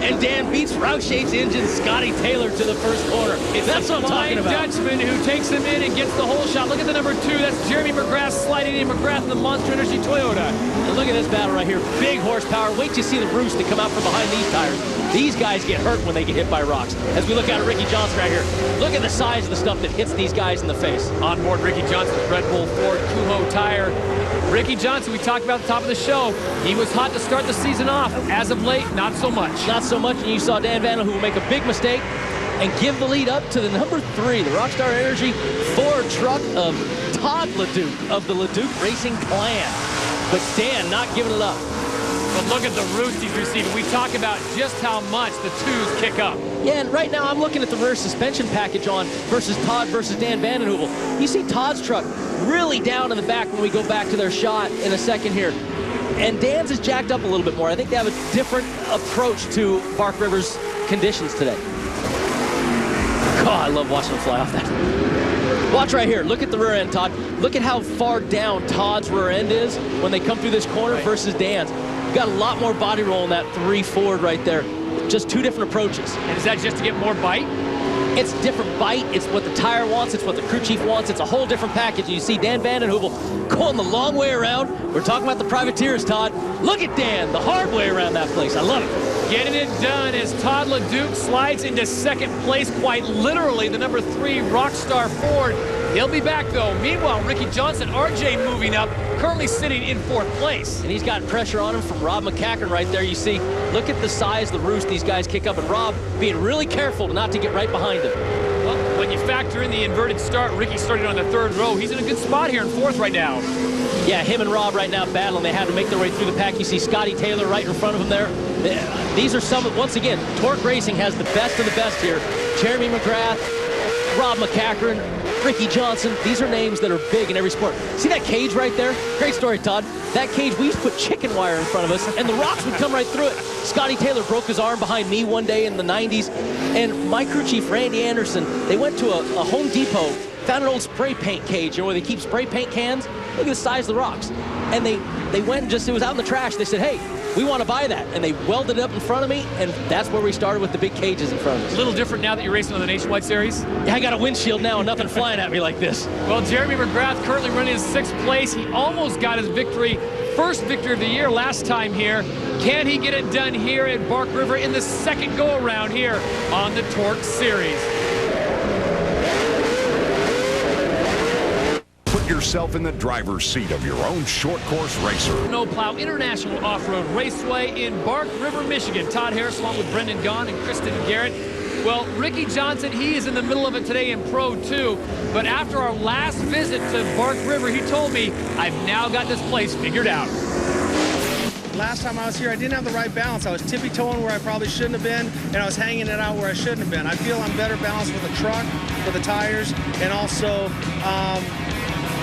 and Dan beats Roushay's engine Scotty Taylor to the first corner. That's what I'm talking about. Dutchman who takes him in and gets the whole shot. Look at the number 2. That's Jeremy McGrath sliding in. McGrath in the Monster Energy Toyota. And look at this battle right here. Big horsepower. Wait till you see the roost that come out from behind these tires. These guys get hurt when they get hit by rocks. As we look at Ricky Johnson right here, look at the size of the stuff that hits these guys in the face. On board Ricky Johnson's Red Bull Ford Kuho tire. Ricky Johnson, we talked about at the top of the show. He was hot to start the season off. As of late, not so much. Not so much, and you saw Dan Vanderhoeven who will make a big mistake and give the lead up to the number 3, the Rockstar Energy Ford truck of Todd LeDuc of the LeDuc Racing clan. But Dan not giving it up. But look at the roost he's receiving. We talk about just how much the 2s kick up. Yeah, and right now I'm looking at the rear suspension package on versus Todd versus Dan Vandenhoevel. You see Todd's truck really down in the back when we go back to their shot in a second here. And Dan's is jacked up a little bit more. I think they have a different approach to Bark River's conditions today. God, I love watching them fly off that. Watch right here. Look at the rear end, Todd. Look at how far down Todd's rear end is when they come through this corner versus Dan's. You've got a lot more body roll in that 3 Ford right there. Just 2 different approaches. And is that just to get more bite? It's different bite. It's what the tire wants. It's what the crew chief wants. It's a whole different package. You see Dan Vandenhoevel going the long way around. We're talking about the privateers, Todd. Look at Dan, the hard way around that place. I love it. Getting it done as Todd LeDuc slides into second place, quite literally, the number 3 Rockstar Ford. He'll be back, though. Meanwhile, Ricky Johnson, RJ moving up, currently sitting in 4th place. And he's got pressure on him from Rob McCacken right there. You see, look at the size of the roost these guys kick up, and Rob being really careful not to get right behind him. Well, when you factor in the inverted start, Ricky started on the 3rd row. He's in a good spot here in 4th right now. Yeah, him and Rob right now battling. They had to make their way through the pack. You see Scotty Taylor right in front of him there. These are some, once again, TORC Racing has the best of the best here. Jeremy McGrath, Rob McCacken, Ricky Johnson. These are names that are big in every sport. See that cage right there? Great story, Todd. That cage, we used to put chicken wire in front of us, and the rocks would come right through it. Scotty Taylor broke his arm behind me one day in the 90s, and my crew chief, Randy Anderson, they went to a Home Depot, found an old spray paint cage, you know, where they keep spray paint cans. Look at the size of the rocks. And they went and just, it was out in the trash. They said, hey, we want to buy that. And they welded it up in front of me, and that's where we started with the big cages in front of us. A little different now that you're racing on the Nationwide Series? Yeah, I got a windshield now and nothing flying at me like this. Well, Jeremy McGrath currently running in 6th place. He almost got his victory, first victory of the year last time here. Can he get it done here at Bark River in the 2nd go-around here on the TORC Series? Yourself in the driver's seat of your own short course racer. Snowplow International Off-Road Raceway in Bark River, Michigan. Todd Harris along with Brendan Gaughan and Kristen Garrett. Well, Ricky Johnson, he is in the middle of it today in Pro 2. But after our last visit to Bark River, he told me, I've now got this place figured out. Last time I was here, I didn't have the right balance. I was tippy-toeing where I probably shouldn't have been, and I was hanging it out where I shouldn't have been. I feel I'm better balanced with the truck, with the tires, and also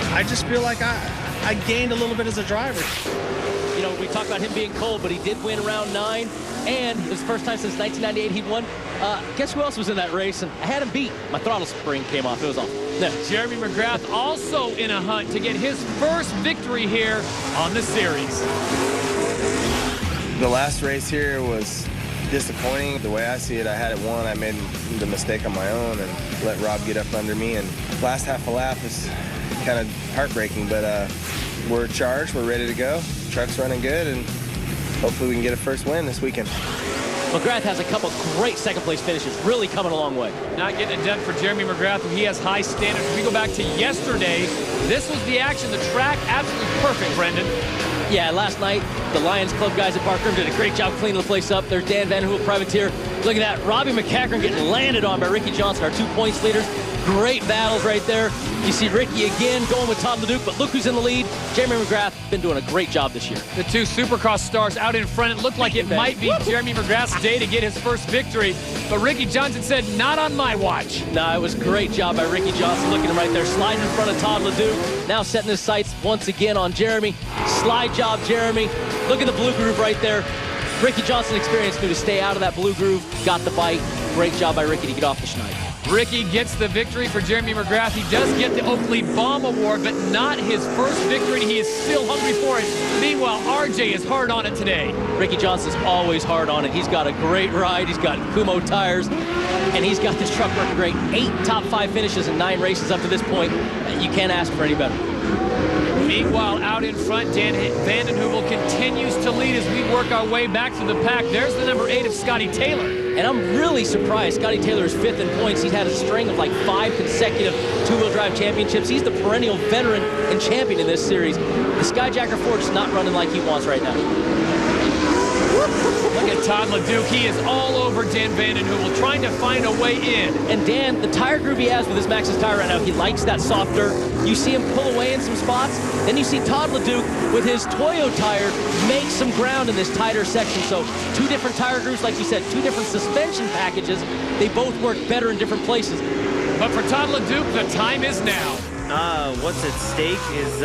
I just feel like I gained a little bit as a driver. You know, we talked about him being cold, but he did win round 9, and it was the first time since 1998 he'd won. Guess who else was in that race? And I had him beat. My throttle spring came off. It was awful. No. Jeremy McGrath also in a hunt to get his first victory here on the series. The last race here was disappointing. The way I see it, I had it won. I made the mistake on my own and let Rob get up under me. And last half a lap is kind of heartbreaking, but we're charged. We're ready to go. Truck's running good, and hopefully we can get a first win this weekend. McGrath has a couple great 2nd place finishes, really coming a long way. Not getting it done for Jeremy McGrath, who he has high standards. If we go back to yesterday, this was the action. The track absolutely perfect, Brendan. Yeah, last night, the Lions Club guys at Bark River did a great job cleaning the place up. There's Dan Vanderhoevel, privateer. Look at that, Robbie McCacken getting landed on by Ricky Johnson, our 2 points leaders. Great battles right there. You see Ricky again going with Todd LeDuc, but look who's in the lead. Jeremy McGrath been doing a great job this year. The 2 Supercross stars out in front. It looked like it might be Jeremy McGrath's day to get his first victory, but Ricky Johnson said, not on my watch. No, it was a great job by Ricky Johnson. Look at him right there, sliding in front of Todd LeDuc. Now setting his sights once again on Jeremy. Slide job, Jeremy. Look at the blue groove right there. Ricky Johnson experienced knew to stay out of that blue groove, got the bite. Great job by Ricky to get off the schneid. Ricky gets the victory for Jeremy McGrath. He does get the Oakley Bomb Award, but not his first victory. He is still hungry for it. Meanwhile, RJ is hard on it today. Ricky Johnson's always hard on it. He's got a great ride. He's got Kumo tires, and he's got this truck working great. 8 top 5 finishes in 9 races up to this point. You can't ask for any better. Meanwhile, out in front, Dan Vanden Heuvel continues to lead as we work our way back through the pack. There's the number 8 of Scotty Taylor. And I'm really surprised. Scotty Taylor is 5th in points. He's had a string of like 5 consecutive two-wheel drive championships. He's the perennial veteran and champion in this series. The Skyjacker Ford's not running like he wants right now. Look at Todd LeDuc. He is all over Dan Vanden Heuvel, trying to find a way in. And Dan, the tire groove he has with his Maxxis tire right now, he likes that soft dirt. You see him pull away in some spots. Then you see Todd LeDuc with his Toyo tire make some ground in this tighter section. So 2 different tire grooves, like you said, 2 different suspension packages. They both work better in different places. But for Todd LeDuc, the time is now. What's at stake is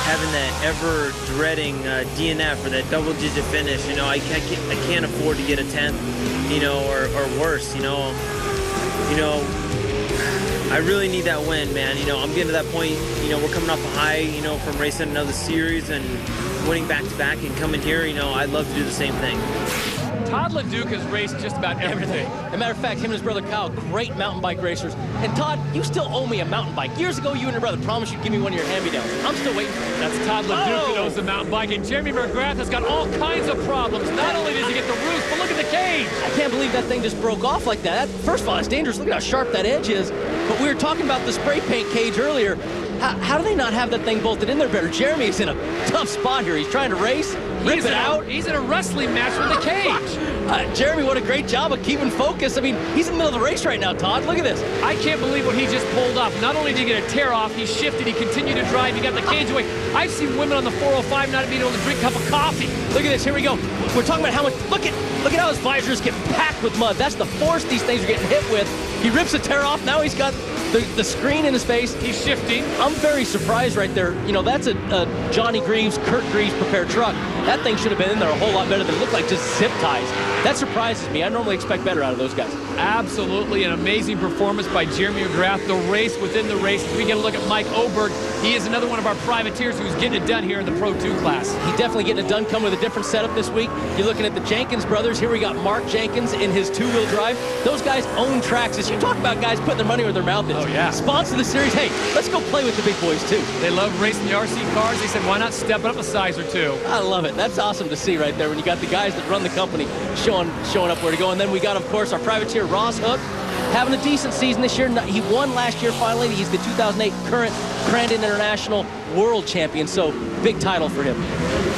having that ever-dreading DNF or that double-digit finish. You know, I can't afford to get a 10th, you know, or worse. You know, I really need that win, man. You know, I'm getting to that point. You know, we're coming off a high, you know, from racing another series and winning back-to-back and coming here. You know, I'd love to do the same thing. Todd LeDuc has raced just about everything. As a matter of fact, him and his brother Kyle, great mountain bike racers. And Todd, you still owe me a mountain bike. Years ago, you and your brother promised you'd give me one of your hand-me-downs. I'm still waiting for it. That's Todd LeDuc who knows the mountain bike. And Jeremy McGrath has got all kinds of problems. Not only does he get the roof, but look at the cage. I can't believe that thing just broke off like that. First of all, it's dangerous. Look at how sharp that edge is. But we were talking about the spray paint cage earlier. How do they not have that thing bolted in there better? Jeremy is in a tough spot here. He's trying to race, rip it out. He's in a wrestling match with the cage. Jeremy, what a great job of keeping focus. I mean, he's in the middle of the race right now, Todd. Look at this. I can't believe what he just pulled off. Not only did he get a tear off, he shifted, he continued to drive, he got the cage away. I've seen women on the 405 not being able to drink a cup of coffee. Look at this, here we go. We're talking about how much, look at how his visors get packed with mud. That's the force these things are getting hit with. He rips a tear off, now he's got the screen in his face. He's shifting. I'm very surprised right there. You know, that's a Johnny Greaves, Kurt Greaves prepared truck. That thing should have been in there a whole lot better than it looked like just zip ties. That surprises me. I normally expect better out of those guys. Absolutely an amazing performance by Jeremy McGrath. The race within the race. As we get a look at Mike Oberg, he is another one of our privateers who's getting it done here in the Pro 2 class. He's definitely getting it done, coming with a different setup this week. You're looking at the Jenkins brothers. Here we got Mark Jenkins in his 2-wheel drive. Those guys own Traxxas. You talk about guys putting their money where their mouth is. Oh, yeah. Sponsor the series. Hey, let's go play with the big boys, too. They love racing the RC cars. They said, why not step it up a size or 2? I love it. That's awesome to see right there when you got the guys that run the company showing up where to go. And then we got, of course, our privateer Ross Hook having a decent season this year. He won last year finally. He's the 2008 current Crandon International World Champion, so big title for him.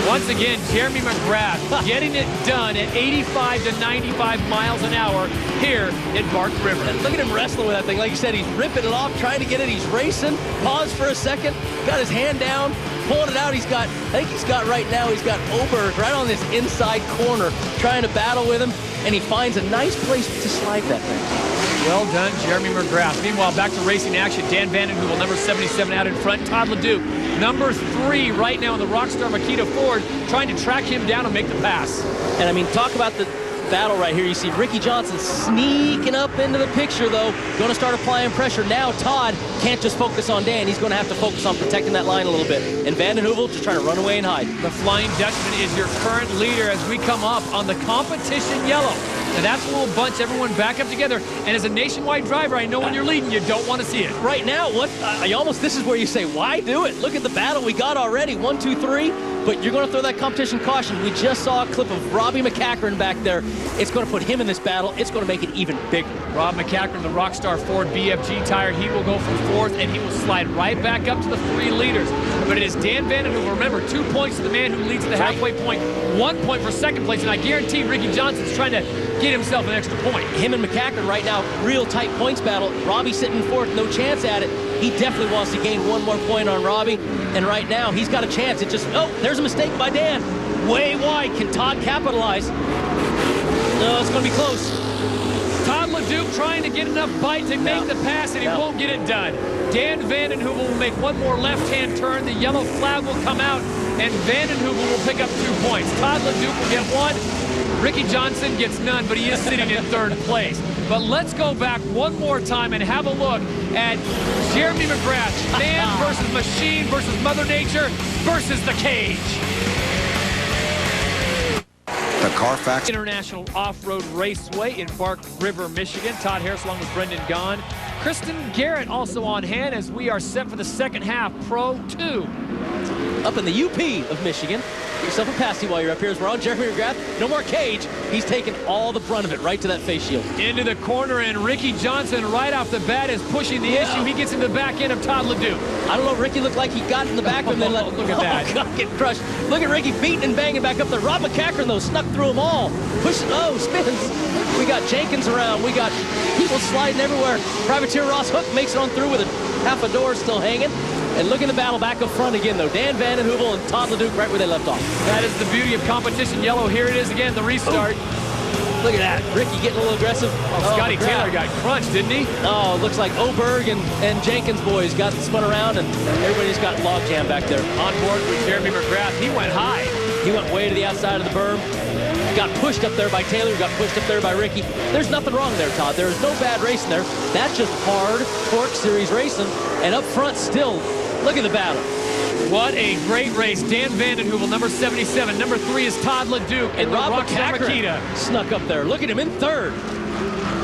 Once again, Jeremy McGrath getting it done at 85 to 95 miles an hour here in Bark River. And look at him wrestling with that thing. Like you said, he's ripping it off, trying to get it. He's racing. Pause for a second. Got his hand down, pulling it out. I think he's got right now, he's got Oberg right on this inside corner, trying to battle with him, and he finds a nice place to slide that thing. Well done, Jeremy McGrath. Meanwhile, back to racing action. Dan Vanden Heuvel, number 77 out in front. Todd LeDuc, number 3 right now in the Rockstar Makita Ford, trying to track him down and make the pass. And I mean, talk about the battle right here. You see Ricky Johnson sneaking up into the picture, though. Going to start applying pressure. Now Todd can't just focus on Dan. He's going to have to focus on protecting that line a little bit. And Vanden Heuvel just trying to run away and hide. The Flying Dutchman is your current leader as we come up on the competition yellow. And that's where we'll bunch everyone back up together. And as a nationwide driver, I know when you're leading, you don't want to see it. Right now, this is where you say, why do it? Look at the battle we got already. 1, 2, 3. But you're going to throw that competition caution. We just saw a clip of Robbie McCachran back there. It's going to put him in this battle. It's going to make it even bigger. Rob McCachran, the Rockstar Ford BFG tire, he will go from 4th, and he will slide right back up to the 3 leaders. But it is Dan Vanden Heuvel. Remember, 2 points to the man who leads the halfway point, 1 point for second place, and I guarantee Ricky Johnson's trying to get himself an extra point. Him and McCachran right now, real tight points battle. Robbie sitting in 4th, no chance at it. He definitely wants to gain 1 more point on Robbie, and right now he's got a chance. There's a mistake by Dan. Way wide. Can Todd capitalize? No, it's going to be close. Todd LeDuc trying to get enough bite to make the pass, and he won't get it done. Dan Vanden Heuvel will make 1 more left-hand turn. The yellow flag will come out, and Vanden Heuvel will pick up 2 points. Todd LeDuc will get 1. Ricky Johnson gets none, but he is sitting in 3rd place. But let's go back one more time and have a look at Jeremy McGrath. Man versus machine versus Mother Nature versus the cage. The Carfax International Off-Road Raceway in Bark River, Michigan. Todd Harris along with Brendan Gaughan. Kristen Garrett also on hand as we are set for the second half, Pro 2. Up in the UP of Michigan. Get yourself a pasty while you're up here as we're on Jeremy McGrath. No more cage. He's taking all the brunt of it right to that face shield. Into the corner, and Ricky Johnson right off the bat is pushing the issue. He gets in the back end of Todd LeDuc. I don't know, Ricky looked like he got in the back of him and then Look at that. Oh, God, getting crushed. Look at Ricky beating and banging back up there. Rob McCackern, though, snuck through them all. Pushing, oh, spins. We got Jenkins around. We got people sliding everywhere. Privateer Ross Hook makes it on through with half a door still hanging. And look at the battle back up front again, though. Dan Vanden Heuvel and Todd LeDuc right where they left off. That is the beauty of competition. Yellow, here it is again, the restart. Ooh. Look at that. Ricky getting a little aggressive. Scotty Taylor got crunched, didn't he? Oh, looks like Oberg and Jenkins boys got spun around, and everybody's got log jam back there. On board with Jeremy McGrath. He went high. He went way to the outside of the berm. Got pushed up there by Taylor, got pushed up there by Ricky. There's nothing wrong there, Todd. There is no bad racing there. That's just hard TORC series racing. And up front still, look at the battle. What a great race. Dan Vanden Heuvel, number 77. Number 3 is Todd LeDuc. And Rob McCackern snuck up there. Look at him in third.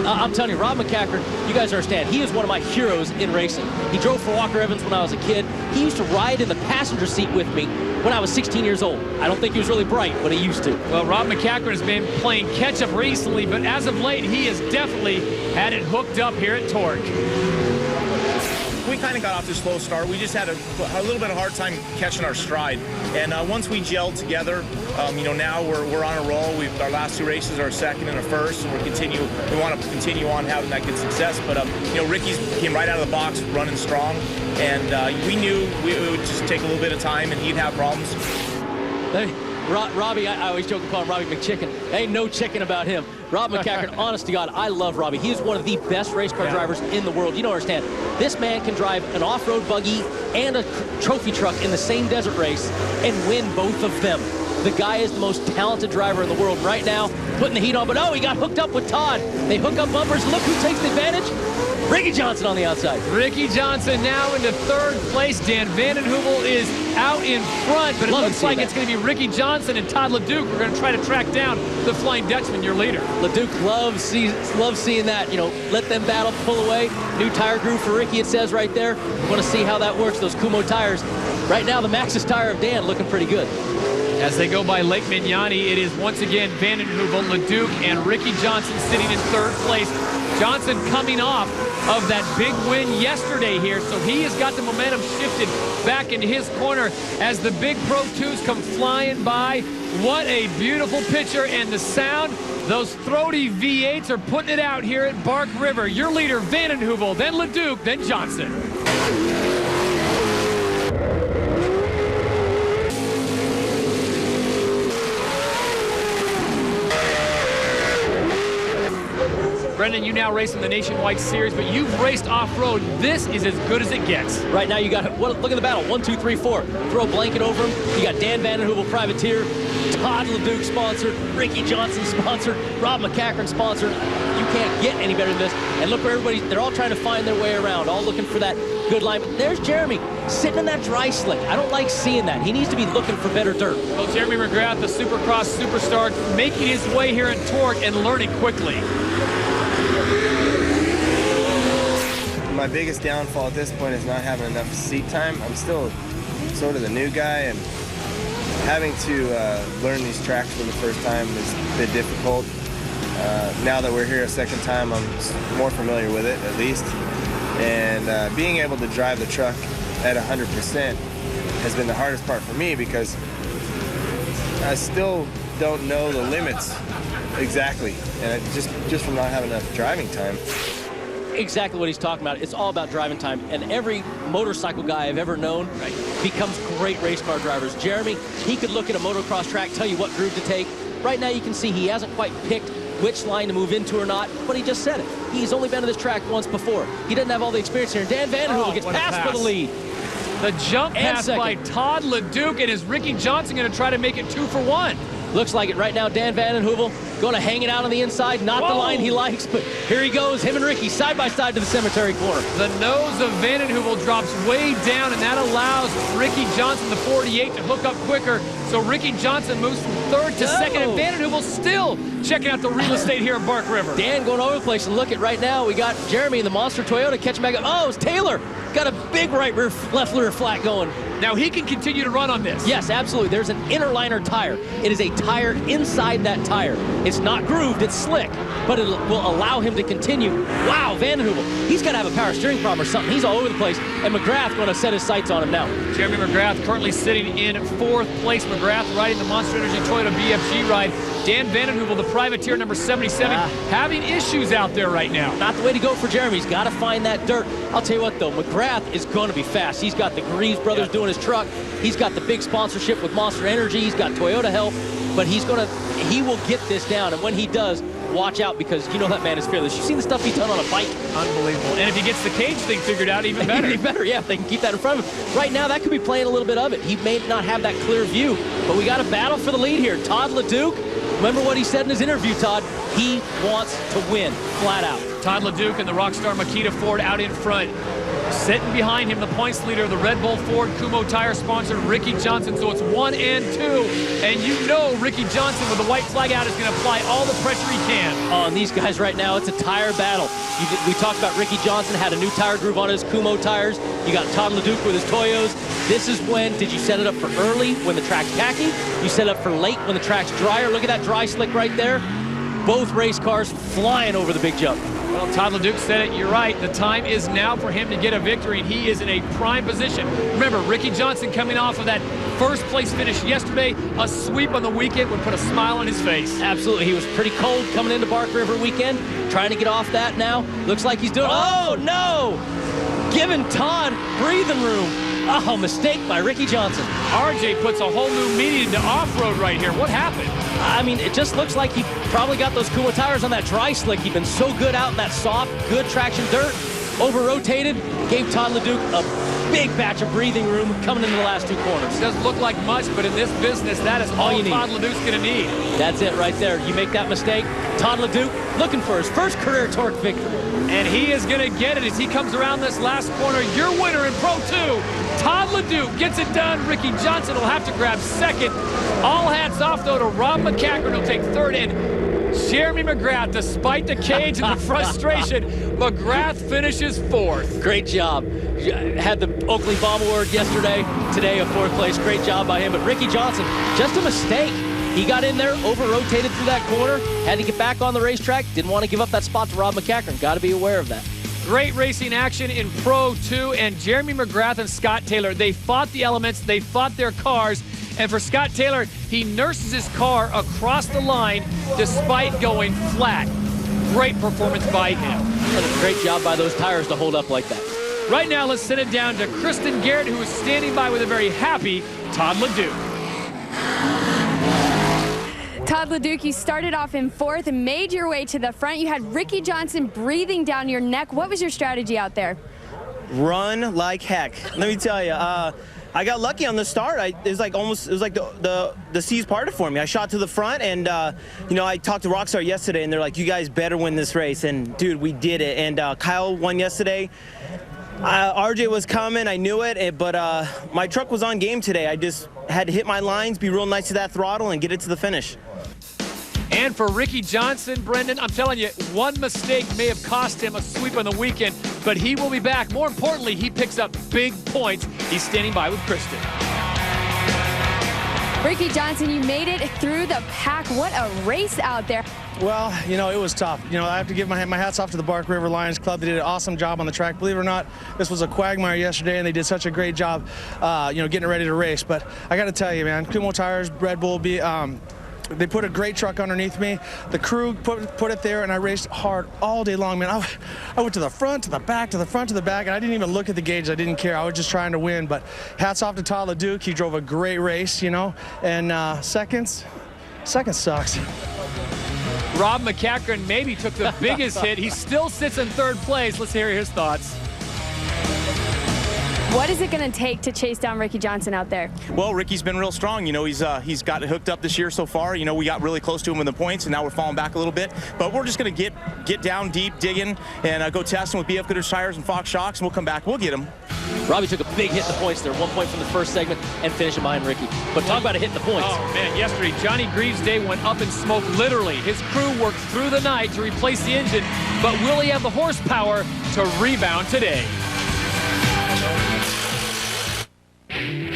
I'm telling you, Rob McCackern, you guys understand, he is one of my heroes in racing. He drove for Walker Evans when I was a kid. He used to ride in the passenger seat with me when I was 16 years old. I don't think he was really bright, but he used to. Well, Rob McCackern has been playing catch-up recently, but as of late, he has definitely had it hooked up here at TORC. We kind of got off to a slow start. We just had a little bit of a hard time catching our stride. And once we gelled together, you know, now we're on a roll. Our last 2 races are a second and a first, and we want to continue on having that good success. But you know, Ricky's came right out of the box running strong, and we knew it would just take a little bit of time, and he'd have problems. Robbie, I always joke and call him Robbie McChicken. Ain't no chicken about him. Rob McCackern, honest to God, I love Robbie. He is one of the best race car drivers in the world. You don't understand. This man can drive an off-road buggy and a trophy truck in the same desert race and win both of them. The guy is the most talented driver in the world right now, putting the heat on. But oh, he got hooked up with Todd. They hook up bumpers. Look who takes the advantage. Ricky Johnson on the outside. Ricky Johnson now into third place. Dan Vanden Heuvel is out in front, but it looks like it's going to be Ricky Johnson and Todd LeDuc. We're going to try to track down the Flying Dutchman, your leader. LeDuc loves seeing that. You know, let them battle, pull away. New tire groove for Ricky, it says right there. Want to see how that works, those Kumho tires. Right now, the Maxxis tire of Dan looking pretty good. As they go by Lake Mignani, it is once again Vanden Heuvel, LeDuc, and Ricky Johnson sitting in third place. Johnson coming off of that big win yesterday here, so he has got the momentum shifted back into his corner as the big Pro 2s come flying by. What a beautiful picture, and the sound, those throaty V8s are putting it out here at Bark River. Your leader, Vanden Heuvel, then LeDuc, then Johnson. Brendan, you now race in the Nationwide Series, but you've raced off-road. This is as good as it gets. Right now, you got, look at the battle. 1, 2, 3, 4. Throw a blanket over him. You got Dan Vanden Heuvel, Privateer. Todd LeDuc sponsored. Ricky Johnson sponsored. Rob McCackern sponsored. You can't get any better than this. And look where they're all trying to find their way around, all looking for that good line. But there's Jeremy sitting in that dry slick. I don't like seeing that. He needs to be looking for better dirt. Well, Jeremy McGrath, the Supercross superstar, making his way here at TORC and learning quickly. My biggest downfall at this point is not having enough seat time. I'm still sort of the new guy, and having to learn these tracks for the first time is a bit difficult. Now that we're here a second time, I'm more familiar with it, at least. And being able to drive the truck at 100% has been the hardest part for me, because I still don't know the limits exactly, and just from not having enough driving time. Exactly what he's talking about. It's all about driving time, and every motorcycle guy I've ever known becomes great race car drivers. Jeremy, he could look at a motocross track, tell you what groove to take. Right now you can see he hasn't quite picked which line to move into or not, but he just said it. He's only been to this track once before. He doesn't have all the experience here. Dan Vanden Heuvel gets passed for the lead. The jump pass by Todd LeDuc, and is Ricky Johnson going to try to make it 2 for 1? Looks like it right now. Dan Vanden Heuvel Going to hang it out on the inside, not the line he likes, but here he goes, him and Ricky side by side to the cemetery corner. The nose of Vandenheuvel drops way down, and that allows Ricky Johnson, the 48, to hook up quicker. So Ricky Johnson moves from third to second, and Vandenheuvel still checking out the real estate here at Bark River. Dan going over the place, and look at right now, we got Jeremy in the Monster Toyota catching back up. Oh, it's Taylor. Got a big right rear, left rear flat going. Now he can continue to run on this. Yes, absolutely. There's an inner liner tire. It is a tire inside that tire. It's not grooved, it's slick, but it will allow him to continue. Wow, Vandenheuvel, he's got to have a power steering problem or something. He's all over the place, and McGrath going to set his sights on him now. Jeremy McGrath currently sitting in 4th place. McGrath riding the Monster Energy Toyota BFG ride. Dan Vandenheuvel, the privateer number 77, having issues out there right now. Not the way to go for Jeremy. He's got to find that dirt. I'll tell you what, though, McGrath is going to be fast. He's got the Greaves brothers doing his truck. He's got the big sponsorship with Monster Energy. He's got Toyota help, but he will get this down, and when he does, watch out, because you know that man is fearless. You've seen the stuff he's done on a bike. Unbelievable. And if he gets the cage thing figured out, even better. Even better, yeah, if they can keep that in front of him. Right now, that could be playing a little bit of it. He may not have that clear view, but we got a battle for the lead here. Todd LeDuc, remember what he said in his interview, Todd? He wants to win, flat out. Todd LeDuc and the Rockstar Makita Ford out in front. Sitting behind him, the points leader, the Red Bull Ford Kumho tire sponsor, Ricky Johnson. So it's 1 and 2. And you know Ricky Johnson with the white flag out is going to apply all the pressure he can. Oh, and these guys right now, it's a tire battle. We talked about Ricky Johnson had a new tire groove on his Kumho tires. You got Todd LeDuc with his Toyos. This is when, did you set it up for early when the track's tacky? You set it up for late when the track's drier. Look at that dry slick right there. Both race cars flying over the big jump. Well, Todd LeDuc said it, you're right. The time is now for him to get a victory, and he is in a prime position. Remember, Ricky Johnson coming off of that first place finish yesterday. A sweep on the weekend would put a smile on his face. Absolutely. He was pretty cold coming into Bark River weekend. Trying to get off that now. Looks like he's doing, oh no! Giving Todd breathing room. Oh, mistake by Ricky Johnson. RJ puts a whole new meaning into off-road right here. What happened? I mean, it just looks like he probably got those Kumho tires on that dry slick. He's been so good out in that soft, good traction dirt. Over-rotated, gave Todd LeDuc a big batch of breathing room coming into the last 2 corners. It doesn't look like much, but in this business, that is all you need. Todd LeDuc's going to need. That's it right there. You make that mistake, Todd LeDuc looking for his first career TORC victory. And he is going to get it as he comes around this last corner. Your winner in Pro 2, Todd LeDuc gets it done. Ricky Johnson will have to grab second. All hats off, though, to Rob McCackern, who'll take third. And Jeremy McGrath, despite the cage and the frustration, McGrath finishes 4th. Great job. Had the Oakley Bomb Award yesterday. Today, a 4th place. Great job by him. But Ricky Johnson, just a mistake. He got in there, over-rotated through that corner, had to get back on the racetrack, didn't want to give up that spot to Rob McCackern. Got to be aware of that. Great racing action in Pro 2, and Jeremy McGrath and Scott Taylor, they fought the elements, they fought their cars, and for Scott Taylor, he nurses his car across the line despite going flat. Great performance by him. And a great job by those tires to hold up like that. Right now, let's send it down to Kristen Garrett, who is standing by with a very happy Todd LeDuc. Todd LeDuc, you started off in 4th and made your way to the front. You had Ricky Johnson breathing down your neck. What was your strategy out there? Run like heck. Let me tell you, I got lucky on the start. It was like the seas parted for me. I shot to the front, and you know, I talked to Rockstar yesterday, and they're like, "You guys better win this race." And dude, we did it. And Kyle won yesterday. RJ was coming, I knew it, but my truck was on game today. I just had to hit my lines, be real nice to that throttle, and get it to the finish. And for Ricky Johnson, Brendan, I'm telling you, one mistake may have cost him a sweep on the weekend, but he will be back. More importantly, he picks up big points. He's standing by with Kristen. Ricky Johnson, you made it through the pack. What a race out there. Well, you know, it was tough. You know, I have to give my hats off to the Bark River Lions Club. They did an awesome job on the track. Believe it or not, this was a quagmire yesterday, and they did such a great job, you know, getting ready to race. But I got to tell you, man, Kumho tires, Red Bull, they put a great truck underneath me. The crew put it there, and I raced hard all day long, man. I went to the front, to the back, to the front, to the back, and I didn't even look at the gauge. I didn't care. I was just trying to win. But hats off to Todd LeDuc. He drove a great race, you know. And second sucks. Rob McCackern maybe took the biggest hit. He still sits in 3rd place. Let's hear his thoughts. What is it going to take to chase down Ricky Johnson out there? Well, Ricky's been real strong. You know, he's got it hooked up this year so far. You know, we got really close to him in the points, and now we're falling back a little bit. But we're just going to get down deep, digging, and go test him with BF Goodrich tires and Fox shocks, and we'll come back. We'll get him. Robbie took a big hit in the points there. 1 point from the first segment and finishing behind Ricky. But talk about a hit in the points. Oh, man, yesterday, Johnny Greaves' day went up in smoke, literally. His crew worked through the night to replace the engine, but will he have the horsepower to rebound today?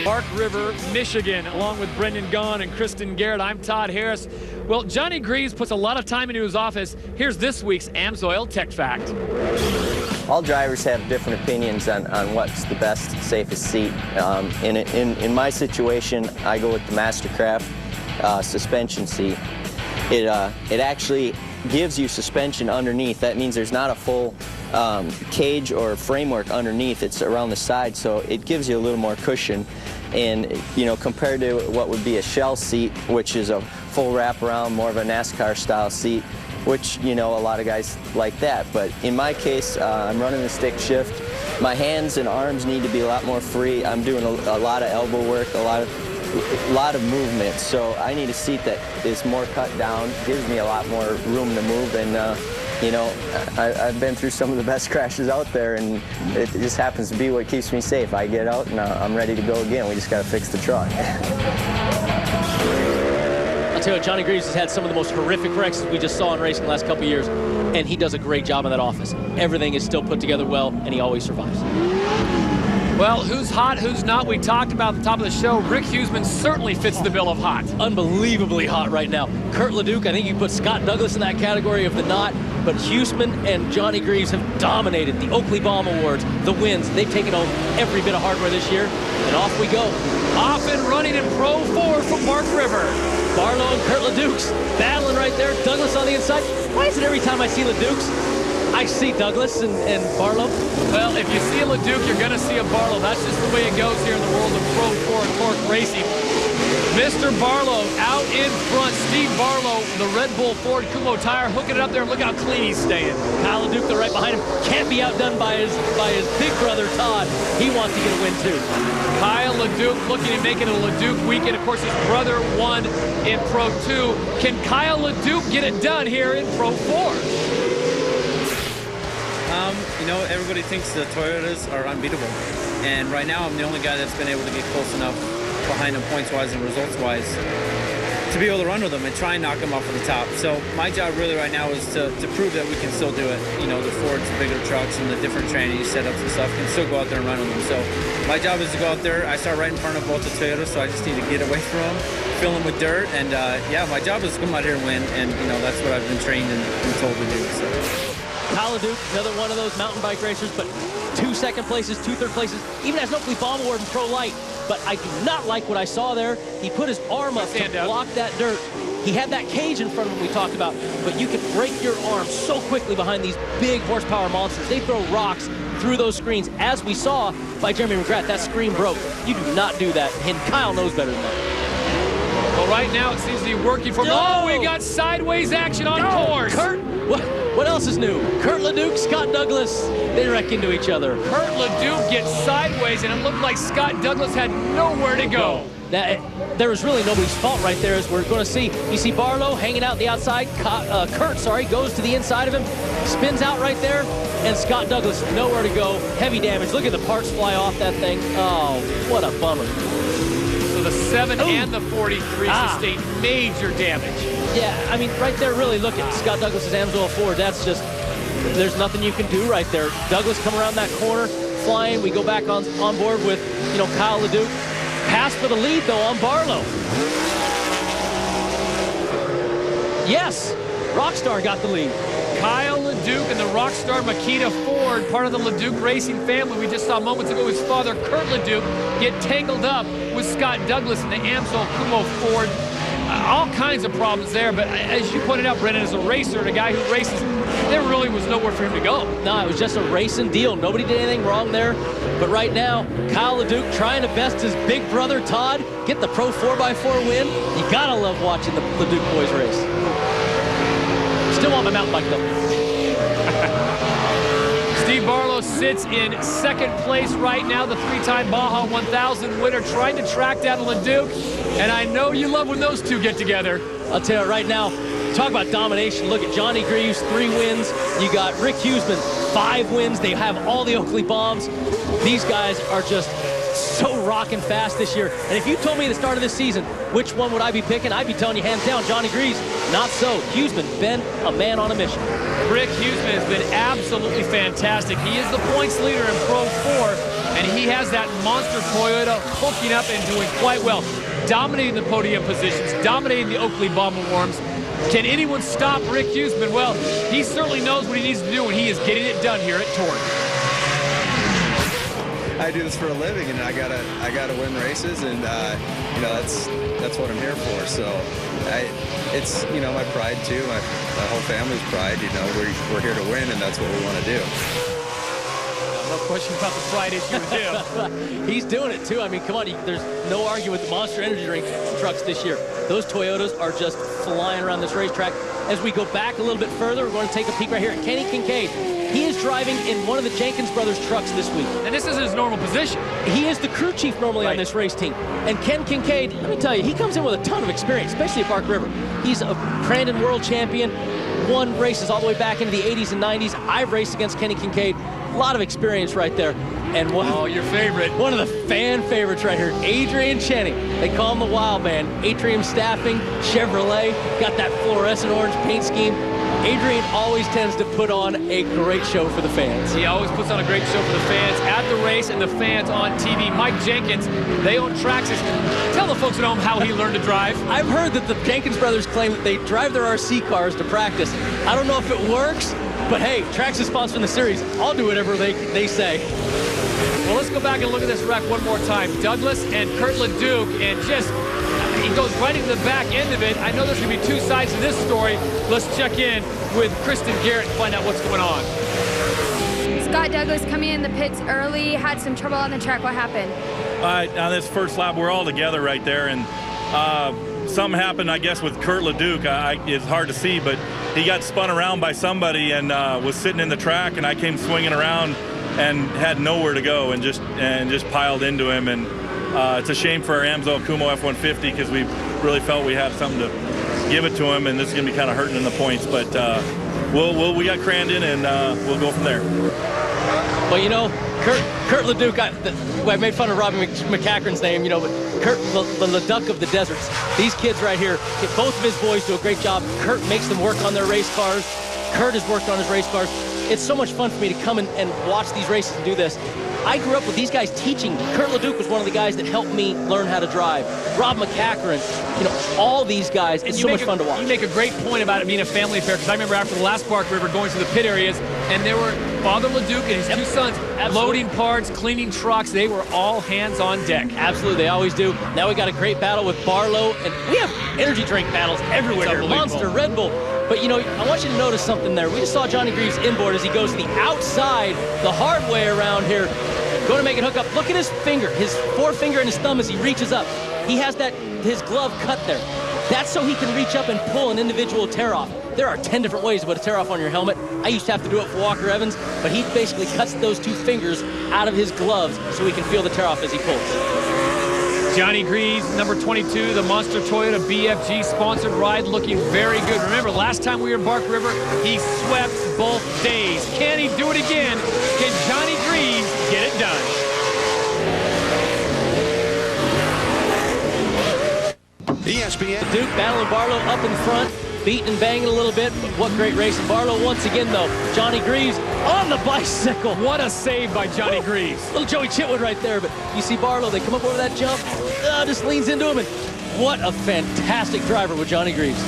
Park River, Michigan, along with Brendan Gaughan and Kristen Garrett. I'm Todd Harris. Well, Johnny Greaves puts a lot of time into his office. Here's this week's AMSOIL Tech Fact. All drivers have different opinions on what's the best, safest seat. In my situation, I go with the Mastercraft suspension seat. It actually gives you suspension underneath. That means there's not a full cage or framework underneath. It's around the side, so it gives you a little more cushion. And, you know, compared to what would be a shell seat, which is a full wraparound, more of a NASCAR style seat, which, you know, a lot of guys like that. But in my case, I'm running the stick shift. My hands and arms need to be a lot more free. I'm doing a lot of elbow work, a lot of movement. So I need a seat that is more cut down, gives me a lot more room to move. And, you know, I've been through some of the best crashes out there, and it just happens to be what keeps me safe. I get out and I'm ready to go again. We just got to fix the truck. I'll tell you what, Johnny Greaves has had some of the most horrific wrecks we just saw in racing the last couple of years, and he does a great job in that office. Everything is still put together well, and he always survives. Well, who's hot, who's not? We talked about at the top of the show. Rick Huseman certainly fits the bill of hot. Unbelievably hot right now. Kurt LeDuc, I think you put Scott Douglas in that category of the not, but Huseman and Johnny Greaves have dominated the Oakley Bomb Awards, the wins. They've taken home every bit of hardware this year, and off we go. Off and running in Pro 4 from Park River. Barlow and Kurt LeDuc's battling right there. Douglas on the inside. Why is it every time I see LeDuc's, I see Douglas and Barlow? Well, if you see a LeDuc, you're going to see a Barlow. That's just the way it goes here in the world of Pro 4 and TORC racing. Mr. Barlow out in front. Steve Barlow, the Red Bull Ford Kumo tire, hooking it up there, and look how clean he's staying. Kyle LeDuc, they're right behind him. Can't be outdone by his big brother, Todd. He wants to get a win, too. Kyle LeDuc looking at making a LeDuc weekend. Of course, his brother won in Pro 2. Can Kyle LeDuc get it done here in Pro 4? You know, everybody thinks the Toyotas are unbeatable. And right now, I'm the only guy that's been able to get close enough behind them points-wise and results-wise to be able to run with them and try and knock them off of the top. So my job really right now is to prove that we can still do it. You know, the Fords, the bigger trucks, and the different training setups and stuff can still go out there and run with them. So my job is to go out there. I start right in front of both the Toyotas, so I just need to get away from them, fill them with dirt, and yeah, my job is to come out here and win, and you know, that's what I've been trained and told to do. So. Kyle LeDuc, another one of those mountain bike racers, but 2 second places, 2 third places, even has an Oakley Bomb Award in Pro Light. But I do not like what I saw there. He put his arm up to block that dirt. He had that cage in front of him we talked about, but you can break your arm so quickly behind these big horsepower monsters. They throw rocks through those screens, as we saw by Jeremy McGrath. That screen broke. You do not do that, and Kyle knows better than that. Well, right now it seems to be working for him. Oh, we got sideways action on course. Kurt, what else is new? Kurt LeDuc, Scott Douglas, they wreck into each other. Kurt LeDuc gets sideways, and it looked like Scott Douglas had nowhere to go. There was really nobody's fault right there, as we're going to see. You see Barlow hanging out the outside. Kurt, goes to the inside of him, spins out right there, and Scott Douglas nowhere to go. Heavy damage. Look at the parts fly off that thing. Oh, what a bummer. So the 7 and the 43 sustained major damage. Yeah, I mean, right there, really look at Scott Douglas's AMSOIL Ford. That's just, there's nothing you can do right there. Douglas come around that corner, flying. We go back on board with, you know, Kyle LeDuc. Pass for the lead, though, on Barlow. Yes, Rockstar got the lead. Kyle LeDuc and the Rockstar Makita Ford, part of the LeDuc Racing family. We just saw moments ago his father, Kurt LeDuc, get tangled up with Scott Douglas in the AMSOIL Kumo Ford. All kinds of problems there, but as you pointed out, Brendan, as a racer and a guy who races, there really was nowhere for him to go. No, it was just a racing deal. Nobody did anything wrong there. But right now, Kyle LeDuc trying to best his big brother, Todd, get the Pro 4x4 win. You gotta love watching the LeDuc boys race. Still on my mountain bike, though. Steve Barlow sits in second place right now, the three-time Baja 1000 winner, trying to track down LeDuc. And I know you love when those two get together. I'll tell you right now, talk about domination. Look at Johnny Greaves, 3 wins. You got Rick Huseman, 5 wins. They have all the Oakley bombs. These guys are just so rocking fast this year. And if you told me at the start of this season, which one would I be picking, I'd be telling you hands down, Johnny Greaves. Not so. Huseman, been a man on a mission. Rick Huseman has been absolutely fantastic. He is the points leader in Pro 4, and he has that monster Toyota hooking up and doing quite well. Dominating the podium positions, dominating the Oakley Bomb Awards. Can anyone stop Rick Huseman? Well, he certainly knows what he needs to do, and he is getting it done here at TORC. I do this for a living, and I gotta win races, and you know, that's what I'm here for. So it's, you know, my pride too, my whole family's pride. You know, we're here to win, and that's what we want to do. No question about the pride issue with him. He's doing it too. I mean, come on, there's no arguing with the Monster Energy Drink trucks this year. Those Toyotas are just flying around this racetrack. As we go back a little bit further, we're going to take a peek right here at Kenny Kincaid. He is driving in one of the Jenkins brothers trucks this week. And this is his normal position. He is the crew chief normally on this race team. And Ken Kincaid, let me tell you, he comes in with a ton of experience, especially at Bark River. He's a Crandon world champion, won races all the way back into the 80s and 90s. I've raced against Kenny Kincaid. A lot of experience right there. And your favorite. One of the fan favorites right here, Adrian Cheney. They call him the Wild Man. Atrium Staffing, Chevrolet, got that fluorescent orange paint scheme. Adrian always tends to put on a great show for the fans. He always puts on a great show for the fans at the race and the fans on TV. Mike Jenkins, they own Traxxas. Tell the folks at home how he learned to drive. I've heard that the Jenkins brothers claim that they drive their RC cars to practice. I don't know if it works, but hey, Traxxas sponsoring the series. I'll do whatever they say. Well, let's go back and look at this wreck one more time. Douglas and Kurt LeDuc, and just, he goes right into the back end of it. I know there's going to be 2 sides to this story. Let's check in with Kristen Garrett and find out what's going on. Scott Douglas coming in the pits early, had some trouble on the track. What happened? On this first lap, we're all together right there, and something happened, I guess, with Kurt LeDuc. It's hard to see, but he got spun around by somebody and was sitting in the track, and I came swinging around and had nowhere to go and just piled into him. And it's a shame for our AMSO Kumo F-150 because we really felt we had something to give it to him, and this is going to be kind of hurting in the points. But we got Crandon, and we'll go from there. Well, you know, Kurt LeDuc, I made fun of Robbie McCachran's name, you know, but Kurt, the LeDuc of the deserts. These kids right here, both of his boys do a great job. Kurt makes them work on their race cars. Kurt has worked on his race cars. It's so much fun for me to come and watch these races and do this. I grew up with these guys teaching. Kurt LeDuc was one of the guys that helped me learn how to drive. Rob McCachran, you know, all these guys. It's so much fun to watch. You make a great point about it being a family affair, because I remember after the last Bark River going to the pit areas, and there were Father LeDuc and his 2 sons loading parts, cleaning trucks. They were all hands on deck. Absolutely, they always do. Now we got a great battle with Barlow, and we have energy drink battles everywhere here. Monster, Red Bull. But, you know, I want you to notice something there. We just saw Johnny Greaves inboard as he goes to the outside, the hard way around here. Going to make it hook up. Look at his finger, his forefinger and his thumb as he reaches up. He has his glove cut there. That's so he can reach up and pull an individual tear-off. There are 10 different ways to put a tear-off on your helmet. I used to have to do it for Walker Evans, but he basically cuts those 2 fingers out of his gloves so he can feel the tear-off as he pulls. Johnny Greaves, number 22, the Monster Toyota BFG sponsored ride, looking very good. Remember, last time we were in Bark River, he swept both days. Can he do it again? Can Johnny Greaves get it done? ESPN. Duke battling Barlow up in front, beating and banging a little bit, but what great racing. Barlow once again, though. Johnny Greaves on the bicycle. What a save by Johnny Greaves. Little Joey Chitwood right there, but you see Barlow, they come up over that jump, just leans into him, and what a fantastic driver with Johnny Greaves.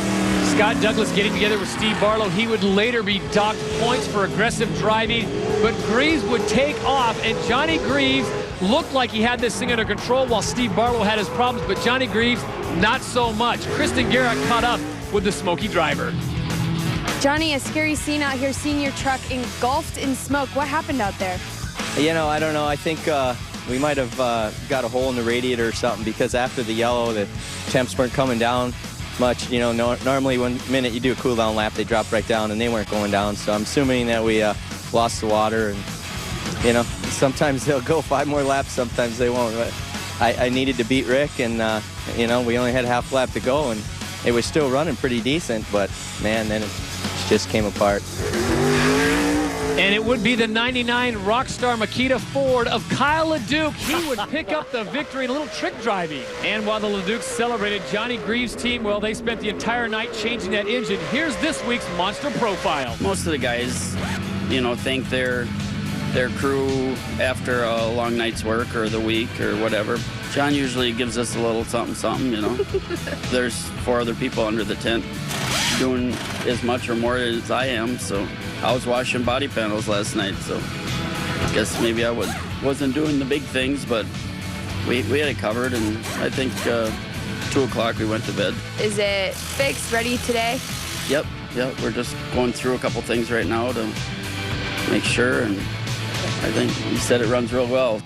Scott Douglas getting together with Steve Barlow. He would later be docked points for aggressive driving, but Greaves would take off, and Johnny Greaves looked like he had this thing under control while Steve Barlow had his problems, but Johnny Greaves, not so much. Kristen Garrett caught up with the smoky driver. Johnny, a scary scene out here, seeing your truck engulfed in smoke. What happened out there? You know, I don't know. I think we might have got a hole in the radiator or something, because after the yellow, the temps weren't coming down much. You know, normally one minute you do a cool down lap, they drop right down, and they weren't going down. So I'm assuming that we lost the water, and you know, sometimes they'll go 5 more laps, sometimes they won't. But I needed to beat Rick, and, you know, we only had half lap to go, and it was still running pretty decent, but, man, then it just came apart. And it would be the 99 Rockstar Makita Ford of Kyle LeDuc. He would pick up the victory in a little trick driving. And while the LeDucs celebrated, Johnny Greaves' team, well, they spent the entire night changing that engine. Here's this week's Monster Profile. Most of the guys, you know, thank their crew after a long night's work or the week or whatever. John usually gives us a little something, you know. There's 4 other people under the tent doing as much or more as I am, so I was washing body panels last night, so I guess maybe I wasn't doing the big things, but we had it covered, and I think 2 o'clock we went to bed. Is it fixed, ready today? Yep, we're just going through a couple things right now to make sure, and I think he said it runs real well.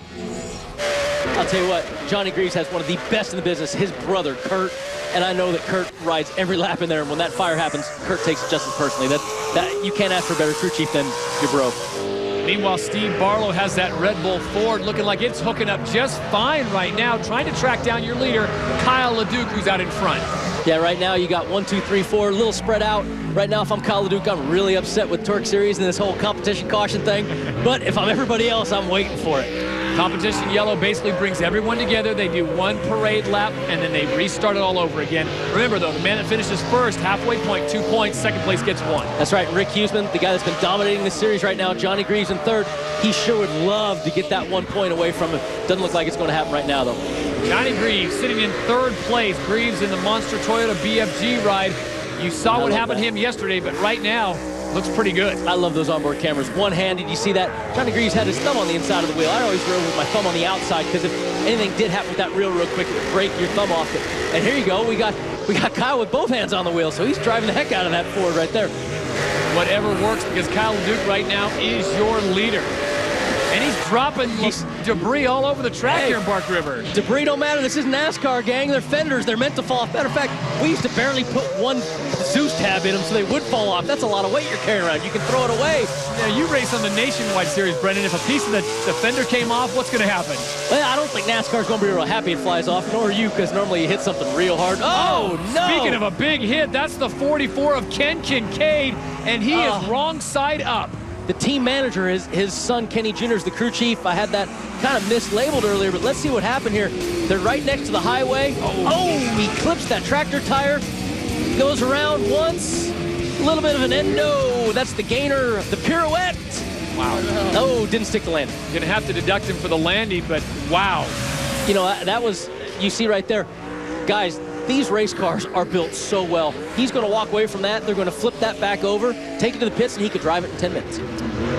I'll tell you what, Johnny Greaves has one of the best in the business, his brother, Kurt. And I know that Kurt rides every lap in there, and when that fire happens, Kurt takes it just as personally. That you can't ask for a better crew chief than your bro. Meanwhile, Steve Barlow has that Red Bull Ford looking like it's hooking up just fine right now, trying to track down your leader, Kyle LeDuc, who's out in front. Yeah, right now you got 1, 2, 3, 4, a little spread out. Right now, if I'm Kyle LeDuc, I'm really upset with TORC Series and this whole competition caution thing. But if I'm everybody else, I'm waiting for it. Competition yellow basically brings everyone together. They do 1 parade lap, and then they restart it all over again. Remember, though, the man that finishes first, halfway point, 2 points. Second place gets 1. That's right. Rick Huseman, the guy that's been dominating this series right now, Johnny Greaves in third. He sure would love to get that 1 point away from him. Doesn't look like it's going to happen right now, though. Johnny Greaves sitting in third place. Greaves in the Monster Toyota BFG ride. You saw what happened to him yesterday, but right now, looks pretty good. I love those onboard cameras. One-handed, you see that? Johnny Greaves had his thumb on the inside of the wheel. I always rode with my thumb on the outside because if anything did happen with that real quick, it would break your thumb off it. And here you go. We got Kyle with both hands on the wheel, so he's driving the heck out of that Ford right there. Whatever works, because Kyle LeDuc right now is your leader. And he's dropping debris all over the track here in Bark River. Debris don't matter. This is NASCAR, gang. They're fenders. They're meant to fall off. Matter of fact, we used to barely put 1 Zeus tab in them so they would fall off. That's a lot of weight you're carrying around. You can throw it away. Now, you race on the Nationwide Series, Brendan. If a piece of the fender came off, what's going to happen? Well, I don't think NASCAR's going to be real happy it flies off, nor are you, because normally you hit something real hard. Oh, no! Speaking of a big hit, that's the 44 of Ken Kincaid, and he is wrong side up. The team manager, his son Kenny Jr. is the crew chief. I had that kind of mislabeled earlier, but let's see what happened here. They're right next to the highway. Oh, he clips that tractor tire. Goes around once. A little bit of an endo. That's the gainer, the pirouette. Wow. No, didn't stick the landing. Gonna have to deduct him for the landing, but wow. You know, that was, you see right there. Guys, these race cars are built so well. He's going to walk away from that. They're going to flip that back over, take it to the pits, and he could drive it in 10 minutes.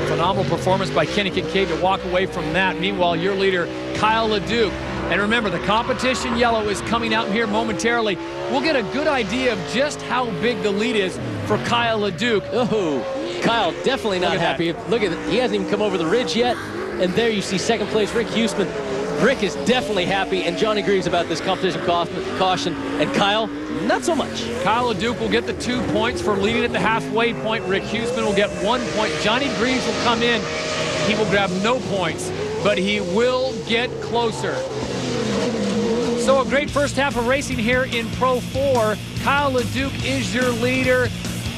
Phenomenal performance by Kenny Kincaid to walk away from that. Meanwhile, your leader, Kyle LeDuc. And remember, the competition yellow is coming out here momentarily. We'll get a good idea of just how big the lead is for Kyle LeDuc. Oh, Kyle definitely not happy. Look at it. He hasn't even come over the ridge yet. And there you see second place Rick Huseman. Rick is definitely happy, and Johnny Greaves about this competition caution, and Kyle, not so much. Kyle LeDuc will get the 2 points for leading at the halfway point. Rick Huseman will get 1 point. Johnny Greaves will come in. He will grab no points, but he will get closer. So a great first half of racing here in Pro 4. Kyle LeDuc is your leader.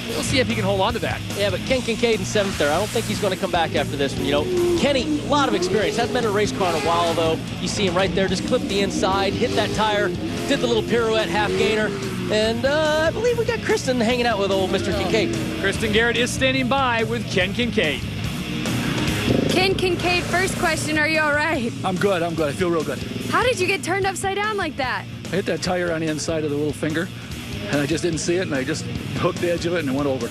We'll see if he can hold on to that. Yeah, but Ken Kincaid in 7th there. I don't think he's going to come back after this one. You know, Kenny, a lot of experience. Hasn't been in a race car in a while, though. You see him right there. Just clipped the inside, hit that tire, did the little pirouette half gainer. And I believe we got Kristen hanging out with old Mr. Kincaid. Kristen Garrett is standing by with Ken Kincaid. Ken Kincaid, first question, are you all right? I'm good. I feel real good. How did you get turned upside down like that? I hit that tire on the inside of the little finger, and I just didn't see it, and I just hooked the edge of it, and it went over.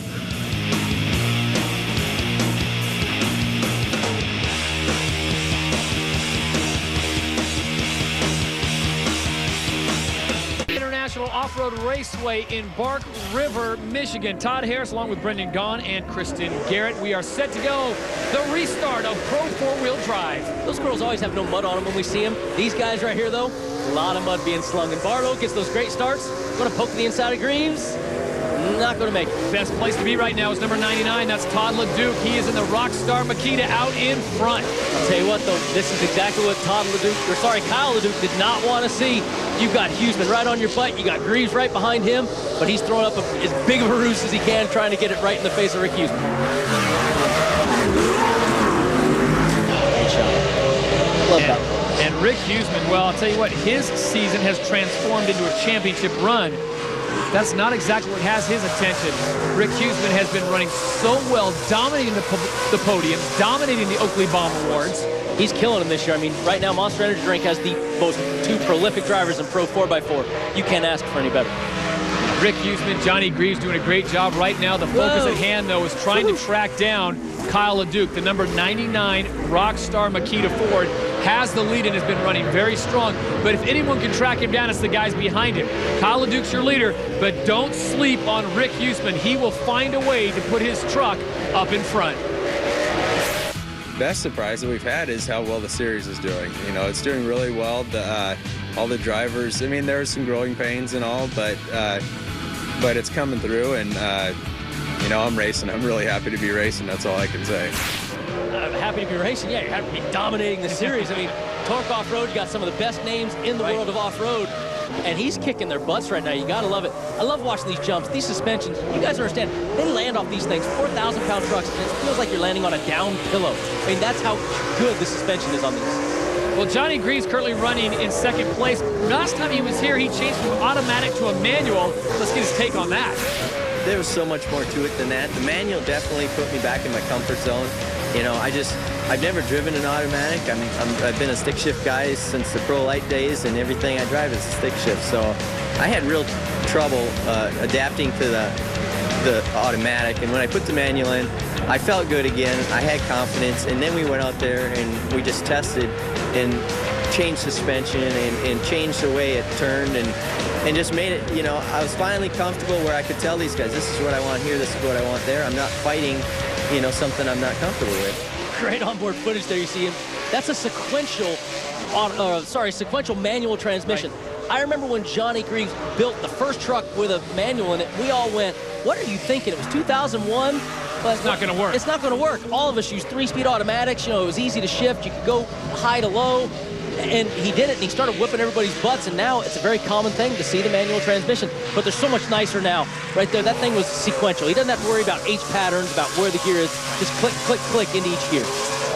International Off-Road Raceway in Bark River, Michigan. Todd Harris along with Brendan Gaughan and Kristen Garrett. We are set to go. The restart of Pro 4-wheel drive. Those girls always have no mud on them when we see them. These guys right here, though, a lot of mud being slung. And Barlow gets those great starts. Going to poke the inside of Greaves. not going to make it. Best place to be right now is number 99. That's Todd LeDuc. He is in the Rockstar Makita out in front. I'll tell you what, though, this is exactly what Kyle LeDuc did not want to see. You've got Huseman right on your butt. You got Greaves right behind him, but he's throwing up as big of a roost as he can, trying to get it right in the face of Rick Huseman. Great shot. Love that. And Rick Huseman, well, I'll tell you what, his season has transformed into a championship run. That's not exactly what has his attention. Rick Huseman has been running so well, dominating the podium, dominating the Oakley Bomb Awards. He's killing them this year. I mean, right now, Monster Energy Drink has the most 2 prolific drivers in Pro 4x4. You can't ask for any better. Rick Huseman, Johnny Greaves doing a great job right now. The focus at hand, though, is trying to track down Kyle LeDuc. The number 99 Rockstar Makita Ford has the lead and has been running very strong. But if anyone can track him down, it's the guys behind him. Kyle LeDuc's your leader, but don't sleep on Rick Huseman. He will find a way to put his truck up in front. Best surprise that we've had is how well the series is doing. You know, it's doing really well. All the drivers, I mean, there's some growing pains and all, but it's coming through, and you know, I'm racing. I'm really happy to be racing. That's all I can say. I'm happy to be racing. Yeah, you're happy to be dominating the series. I mean, TORC Off-Road, you got some of the best names in the world of off-road, and he's kicking their butts right now. You got to love it. I love watching these jumps, these suspensions. You guys understand, they land off these things, 4,000-pound trucks, and it feels like you're landing on a down pillow. I mean, that's how good the suspension is on these. Well, Johnny Greaves currently running in second place. Last time he was here, he changed from automatic to a manual. Let's get his take on that. There was so much more to it than that. The manual definitely put me back in my comfort zone. You know, I've never driven an automatic. I've been a stick shift guy since the prolight days, and everything I drive is a stick shift. So I had real trouble adapting to the automatic. And when I put the manual in, I felt good again. I had confidence, and then we went out there and we just tested and changed suspension and changed the way it turned and just made it, you know, I was finally comfortable where I could tell these guys, this is what I want here, this is what I want there. I'm not fighting, you know, something I'm not comfortable with. Great onboard footage there you see him. That's a sequential manual transmission. Right. I remember when Johnny Greaves built the first truck with a manual in it, we all went, what are you thinking? It was 2001. But it's not going to work. It's not going to work. All of us use 3-speed automatics. You know, it was easy to shift. You could go high to low. And he did it, and he started whipping everybody's butts, and now it's a very common thing to see the manual transmission. But they're so much nicer now. Right there, that thing was sequential. He doesn't have to worry about H patterns, about where the gear is. Just click, click, click into each gear.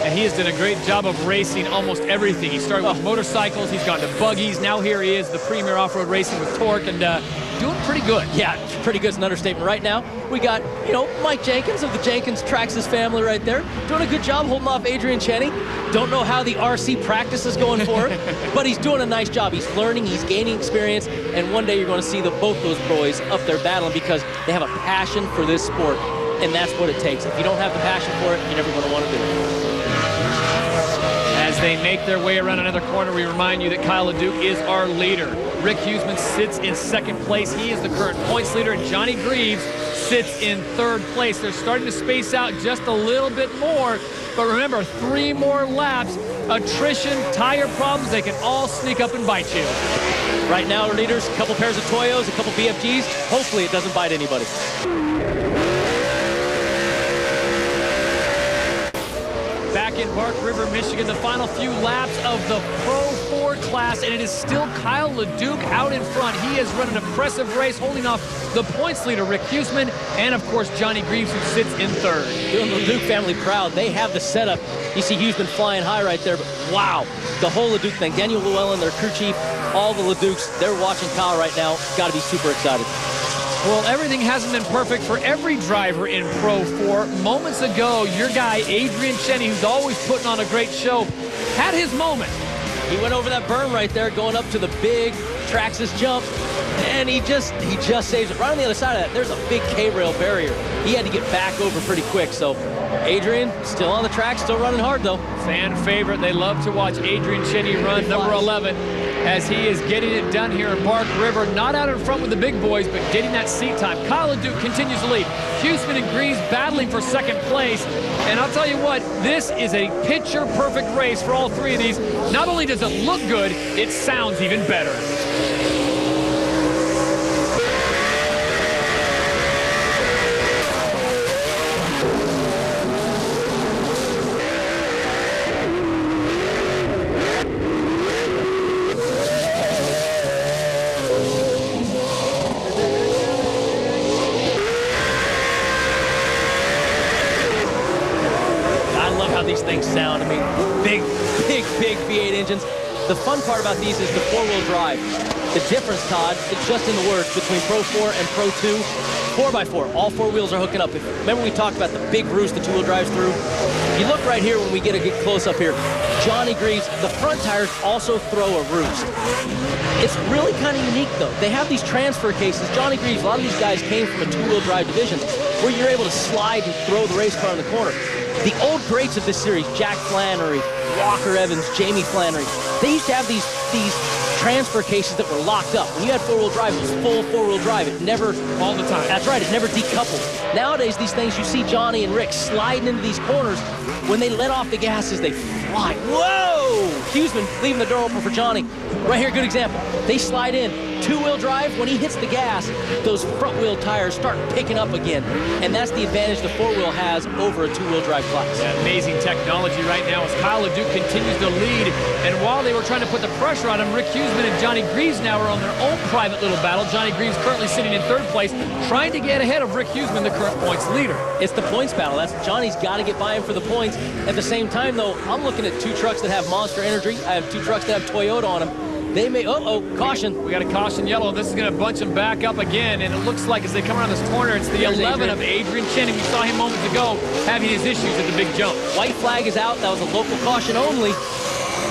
And he has done a great job of racing almost everything. He started with motorcycles, he's gone to buggies, now here he is, the premier off-road racing with TORC, and doing pretty good. Yeah, pretty good is an understatement. Right now, we got, you know, Mike Jenkins of the Jenkins Traxxas family right there, doing a good job holding off Adrian Cheney. Don't know how the RC practice is going for him, but he's doing a nice job. He's learning, he's gaining experience, and one day you're going to see both those boys up there battling because they have a passion for this sport, and that's what it takes. If you don't have the passion for it, you're never going to want to do it. As they make their way around another corner, we remind you that Kyle LeDuc is our leader. Rick Huseman sits in second place. He is the current points leader, and Johnny Greaves sits in third place. They're starting to space out just a little bit more, but remember, 3 more laps, attrition, tire problems, they can all sneak up and bite you. Right now, our leaders, a couple pairs of Toyos, a couple BFGs. Hopefully it doesn't bite anybody. Back in Bark River, Michigan, the final few laps of the Pro 4 class, and it is still Kyle LeDuc out in front. He has run an impressive race, holding off the points leader, Rick Huseman, and of course, Johnny Greaves, who sits in third. Doing the LeDuc family proud. They have the setup. You see Huseman flying high right there, but wow, the whole LeDuc thing. Daniel Llewellyn, their crew chief, all the LeDucs, they're watching Kyle right now. Got to be super excited. Well, everything hasn't been perfect for every driver in Pro 4. Moments ago, your guy, Adrian Cheney, who's always putting on a great show, had his moment. He went over that berm right there, going up to the big Traxxas jump, and he just saves it. Right on the other side of that, there's a big K-rail barrier. He had to get back over pretty quick, so Adrian, still on the track, still running hard, though. Fan favorite. They love to watch Adrian Cheney run, number 11, as he is getting it done here in Bark River. Not out in front with the big boys, but getting that seat time. Kyle LeDuc continues to lead. Huseman and Greaves battling for second place. And I'll tell you what, this is a picture-perfect race for all 3 of these. Not only does it look good, it sounds even better. how these things sound. I mean, big V8 engines. The fun part about these is the four-wheel drive. The difference, Todd, it's just in the words between Pro 4 and Pro 2. 4x4, all four wheels are hooking up. Remember we talked about the big roost the two-wheel drives through? If you look right here when we get a good close-up here, Johnny Greaves, the front tires also throw a roost. It's really kind of unique, though. They have these transfer cases. Johnny Greaves, a lot of these guys came from a two-wheel drive division where you're able to slide and throw the race car in the corner. The old greats of this series, Jack Flannery, Walker Evans, Jamie Flannery, they used to have these transfer cases that were locked up. When you had four-wheel drive, it was full four-wheel drive. It never... All the time. That's right. It never decoupled. Nowadays, these things, you see Johnny and Rick sliding into these corners. When they let off the gases, they fly. Whoa! Huseman leaving the door open for Johnny. Right here, good example. They slide in. Two-wheel drive, when he hits the gas, those front-wheel tires start picking up again. And that's the advantage the four-wheel has over a two-wheel drive class. Yeah, amazing technology right now as Kyle LeDuc continues to lead. And while they were trying to put the pressure on him, Rick Huseman and Johnny Greaves now are on their own private little battle. Johnny Greaves currently sitting in third place, trying to get ahead of Rick Huseman, the current points leader. It's the points battle. That's Johnny's got to get by him for the points. At the same time, though, I'm looking at two trucks that have Monster Energy. I have two trucks that have Toyota on them. They may, caution. We got a caution yellow. This is going to bunch them back up again, and it looks like as they come around this corner, it's the 11 of Adrian Cheney. We saw him moments ago having his issues at the big jump. White flag is out. That was a local caution only.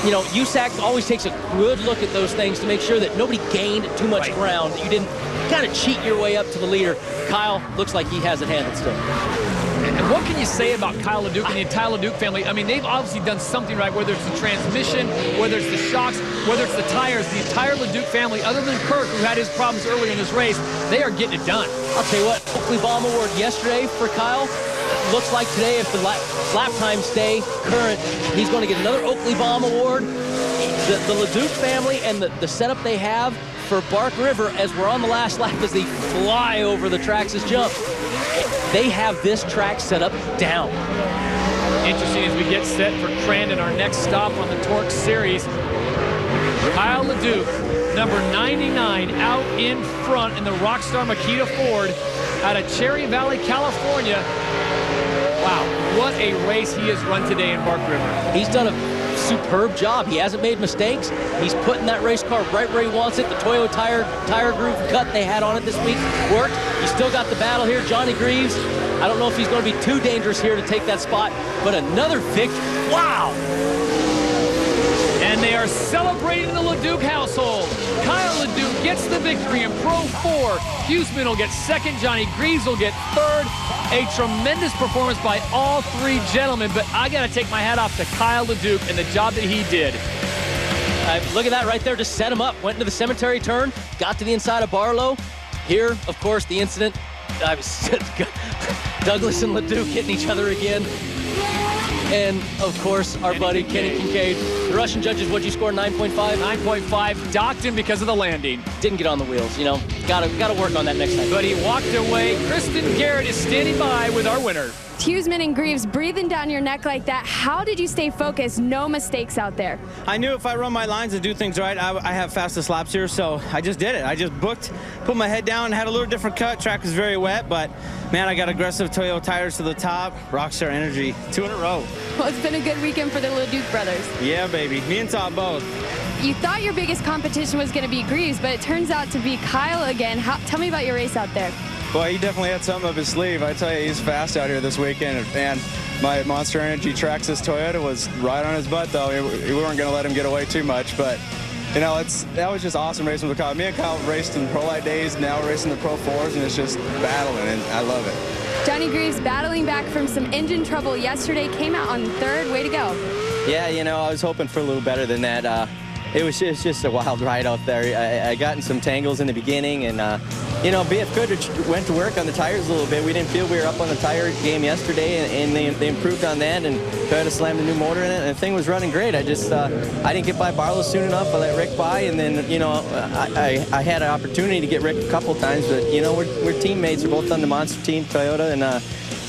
You know, USAC always takes a good look at those things to make sure that nobody gained too much ground, that you didn't kind of cheat your way up to the leader. Kyle looks like he has it handled still. And what can you say about Kyle LeDuc and the entire LeDuc family? I mean, they've obviously done something right, whether it's the transmission, whether it's the shocks, whether it's the tires. The entire LeDuc family, other than Kirk, who had his problems earlier in this race, they are getting it done. I'll tell you what, Oakley Bomb Award yesterday for Kyle. Looks like today, if the lap times stay current, he's going to get another Oakley Bomb Award. The LeDuc family and the setup they have for Bark River as we're on the last lap as they fly over the Traxxas jump. They have this track set up down. Interesting as we get set for Crandon, our next stop on the TORC series. Kyle LeDuc, number 99, out in front in the Rockstar Makita Ford out of Cherry Valley, California. Wow, what a race he has run today in Bark River. He's done a superb job. He hasn't made mistakes. He's putting that race car right where he wants it. The Toyota tire groove cut they had on it this week worked. He's still got the battle here. Johnny Greaves, I don't know if he's going to be too dangerous here to take that spot, but another victory. Wow! And they are celebrating the LeDuc household. Kyle LeDuc gets the victory in Pro 4. Huseman will get second. Johnny Greaves will get third. A tremendous performance by all three gentlemen, but I got to take my hat off to Kyle LeDuc and the job that he did. Look at that right there, just set him up. Went into the cemetery turn, got to the inside of Barlow. Here, of course, the incident. Douglas and LeDuc hitting each other again. And, of course, our buddy Kenny Kincaid. The Russian judges, what'd you score, 9.5? 9.5, docked him because of the landing. Didn't get on the wheels, you know. Gotta work on that next time. But he walked away. Kristen Garrett is standing by with our winner. Huseman and Greaves breathing down your neck like that. How did you stay focused? No mistakes out there. I knew if I run my lines and do things right, I have fastest laps here, so I just did it. I just booked, put my head down, had a little different cut. Track was very wet, but man, I got aggressive Toyota tires to the top. Rockstar Energy, 2 in a row. Well, it's been a good weekend for the LeDuc brothers. Yeah, baby. Me and Todd both. You thought your biggest competition was going to be Greaves, but it turns out to be Kyle again. Tell me about your race out there. Well, he definitely had something up his sleeve. I tell you, he's fast out here this weekend. And my Monster Energy Traxxas Toyota was right on his butt, though. We weren't going to let him get away too much. But, you know, that was just awesome racing with Kyle. Me and Kyle raced in the Prolight days. Now we're racing the Pro 4s, and it's just battling, and I love it. Johnny Greaves battling back from some engine trouble yesterday. Came out on third. Way to go. Yeah, you know, I was hoping for a little better than that. It was just a wild ride out there. I got in some tangles in the beginning, and you know, BF Goodrich went to work on the tires a little bit. We didn't feel we were up on the tire game yesterday, and they improved on that and tried to slam the new motor in it, and the thing was running great. I didn't get by Barlow soon enough. I let Rick by, and then, you know, I had an opportunity to get Rick a couple times, but, you know, we're teammates. We're both on the Monster Team Toyota, and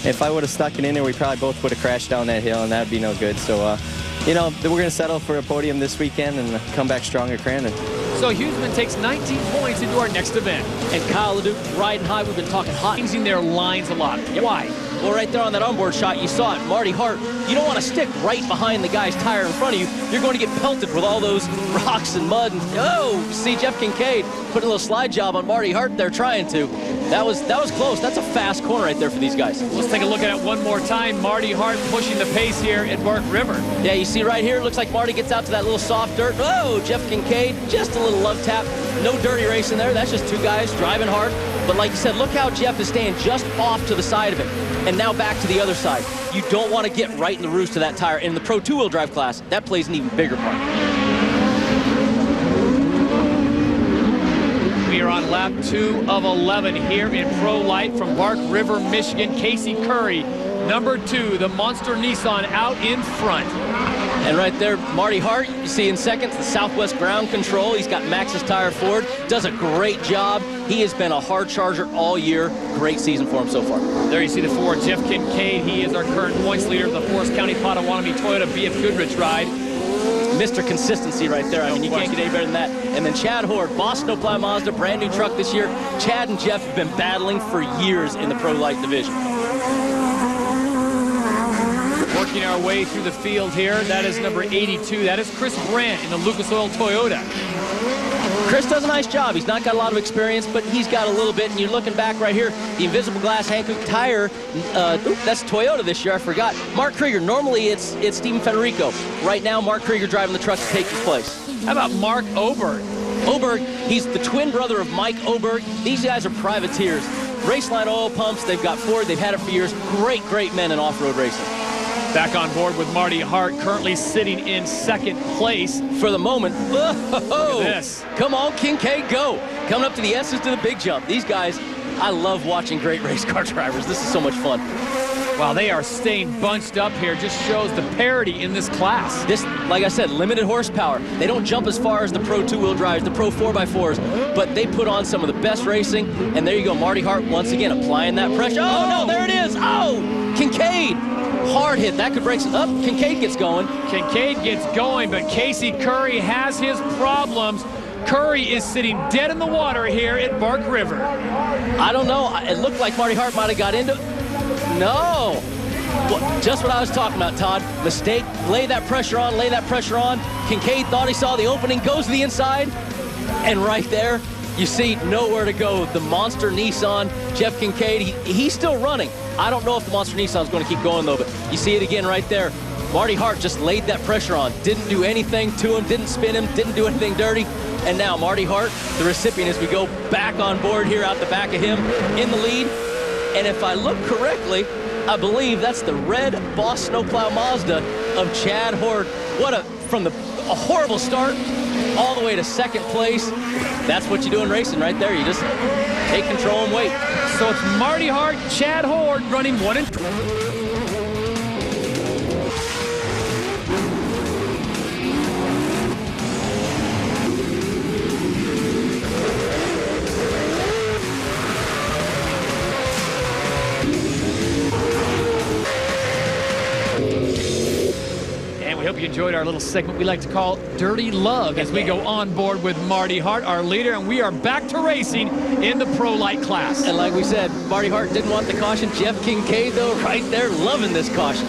if I would have stuck it in there, we probably both would have crashed down that hill, and that would be no good. So, you know, we're going to settle for a podium this weekend and come back strong at Crandon. So Huseman takes 19 points into our next event. And Kyle LeDuc riding high. We've been talking hot. Changing their lines a lot. Why? Well, right there on that onboard shot, you saw it. Marty Hart, you don't want to stick right behind the guy's tire in front of you. You're going to get pelted with all those rocks and mud. And, oh, see Jeff Kincaid put a little slide job on Marty Hart there trying to. That was close. That's a fast corner right there for these guys. Let's take a look at it one more time. Marty Hart pushing the pace here at Bark River. Yeah, you see right here, it looks like Marty gets out to that little soft dirt. Oh, Jeff Kincaid, just a little love tap. No dirty racing there. That's just two guys driving hard. But like you said, look how Jeff is staying just off to the side of it. And now back to the other side. You don't want to get right in the roost of that tire. In the Pro 2-wheel drive class, that plays an even bigger part. We are on lap 2 of 11 here in Pro Light from Bark River, Michigan. Casey Curry, number 2, the Monster Nissan out in front. And right there, Marty Hart, you see in seconds, the Southwest ground control. He's got Maxxis tire forward. Does a great job. He has been a hard charger all year. Great season for him so far. There you see the 4, Jeff Kincaid. He is our current points leader of the Forest County Potawatomi Toyota BF Goodrich ride. Mr. Consistency right there. I mean, you can't get any better than that. And then Chad Horde, Boss Snowplow Mazda, brand new truck this year. Chad and Jeff have been battling for years in the Pro Light division. Working our way through the field here, that is number 82. That is Chris Brandt in the Lucas Oil Toyota. Chris does a nice job. He's not got a lot of experience, but he's got a little bit. And you're looking back right here, the invisible glass Hankook tire. That's Toyota this year. I forgot. Mark Krieger. Normally it's Steven Federico. Right now, Mark Krieger driving the truck to take his place. How about Mark Oberg? Oberg, he's the twin brother of Mike Oberg. These guys are privateers. Raceline oil pumps. They've got Ford. They've had it for years. Great, great men in off-road racing. Back on board with Marty Hart, currently sitting in second place. For the moment. Oh, look at this. Come on, Kincaid, go. Coming up to the S's to the big jump. These guys, I love watching great race car drivers. This is so much fun. Wow, they are staying bunched up here. Just shows the parity in this class. This, like I said, limited horsepower. They don't jump as far as the Pro 2-wheel drives, the Pro 4x4s, but they put on some of the best racing. And there you go, Marty Hart once again applying that pressure. Oh, no, there it is. Oh, Kincaid. Hard hit. That could break some up. Kincaid gets going. Kincaid gets going, but Casey Curry has his problems. Curry is sitting dead in the water here at Bark River. I don't know. It looked like Marty Hart might have got into it. No. Well, just what I was talking about, Todd. Mistake. Lay that pressure on. Lay that pressure on. Kincaid thought he saw the opening. Goes to the inside. And right there, you see nowhere to go. The Monster Nissan, Jeff Kincaid, he's still running. I don't know if the Monster Nissan's going to keep going, though, but you see it again right there. Marty Hart just laid that pressure on. Didn't do anything to him, didn't spin him, didn't do anything dirty. And now Marty Hart, the recipient, as we go back on board here out the back of him in the lead. And if I look correctly, I believe that's the red Boss Snowplow Mazda of Chad Horde. From a horrible start all the way to second place. That's what you do in racing right there. You just take control and wait. So it's Marty Hart, Chad Horde running 1 and 2. Hope you enjoyed our little segment we like to call Dirty Love as we go on board with Marty Hart, our leader, and we are back to racing in the Pro Light class. And like we said, Marty Hart didn't want the caution. Jeff Kincaid, though, right there, loving this caution.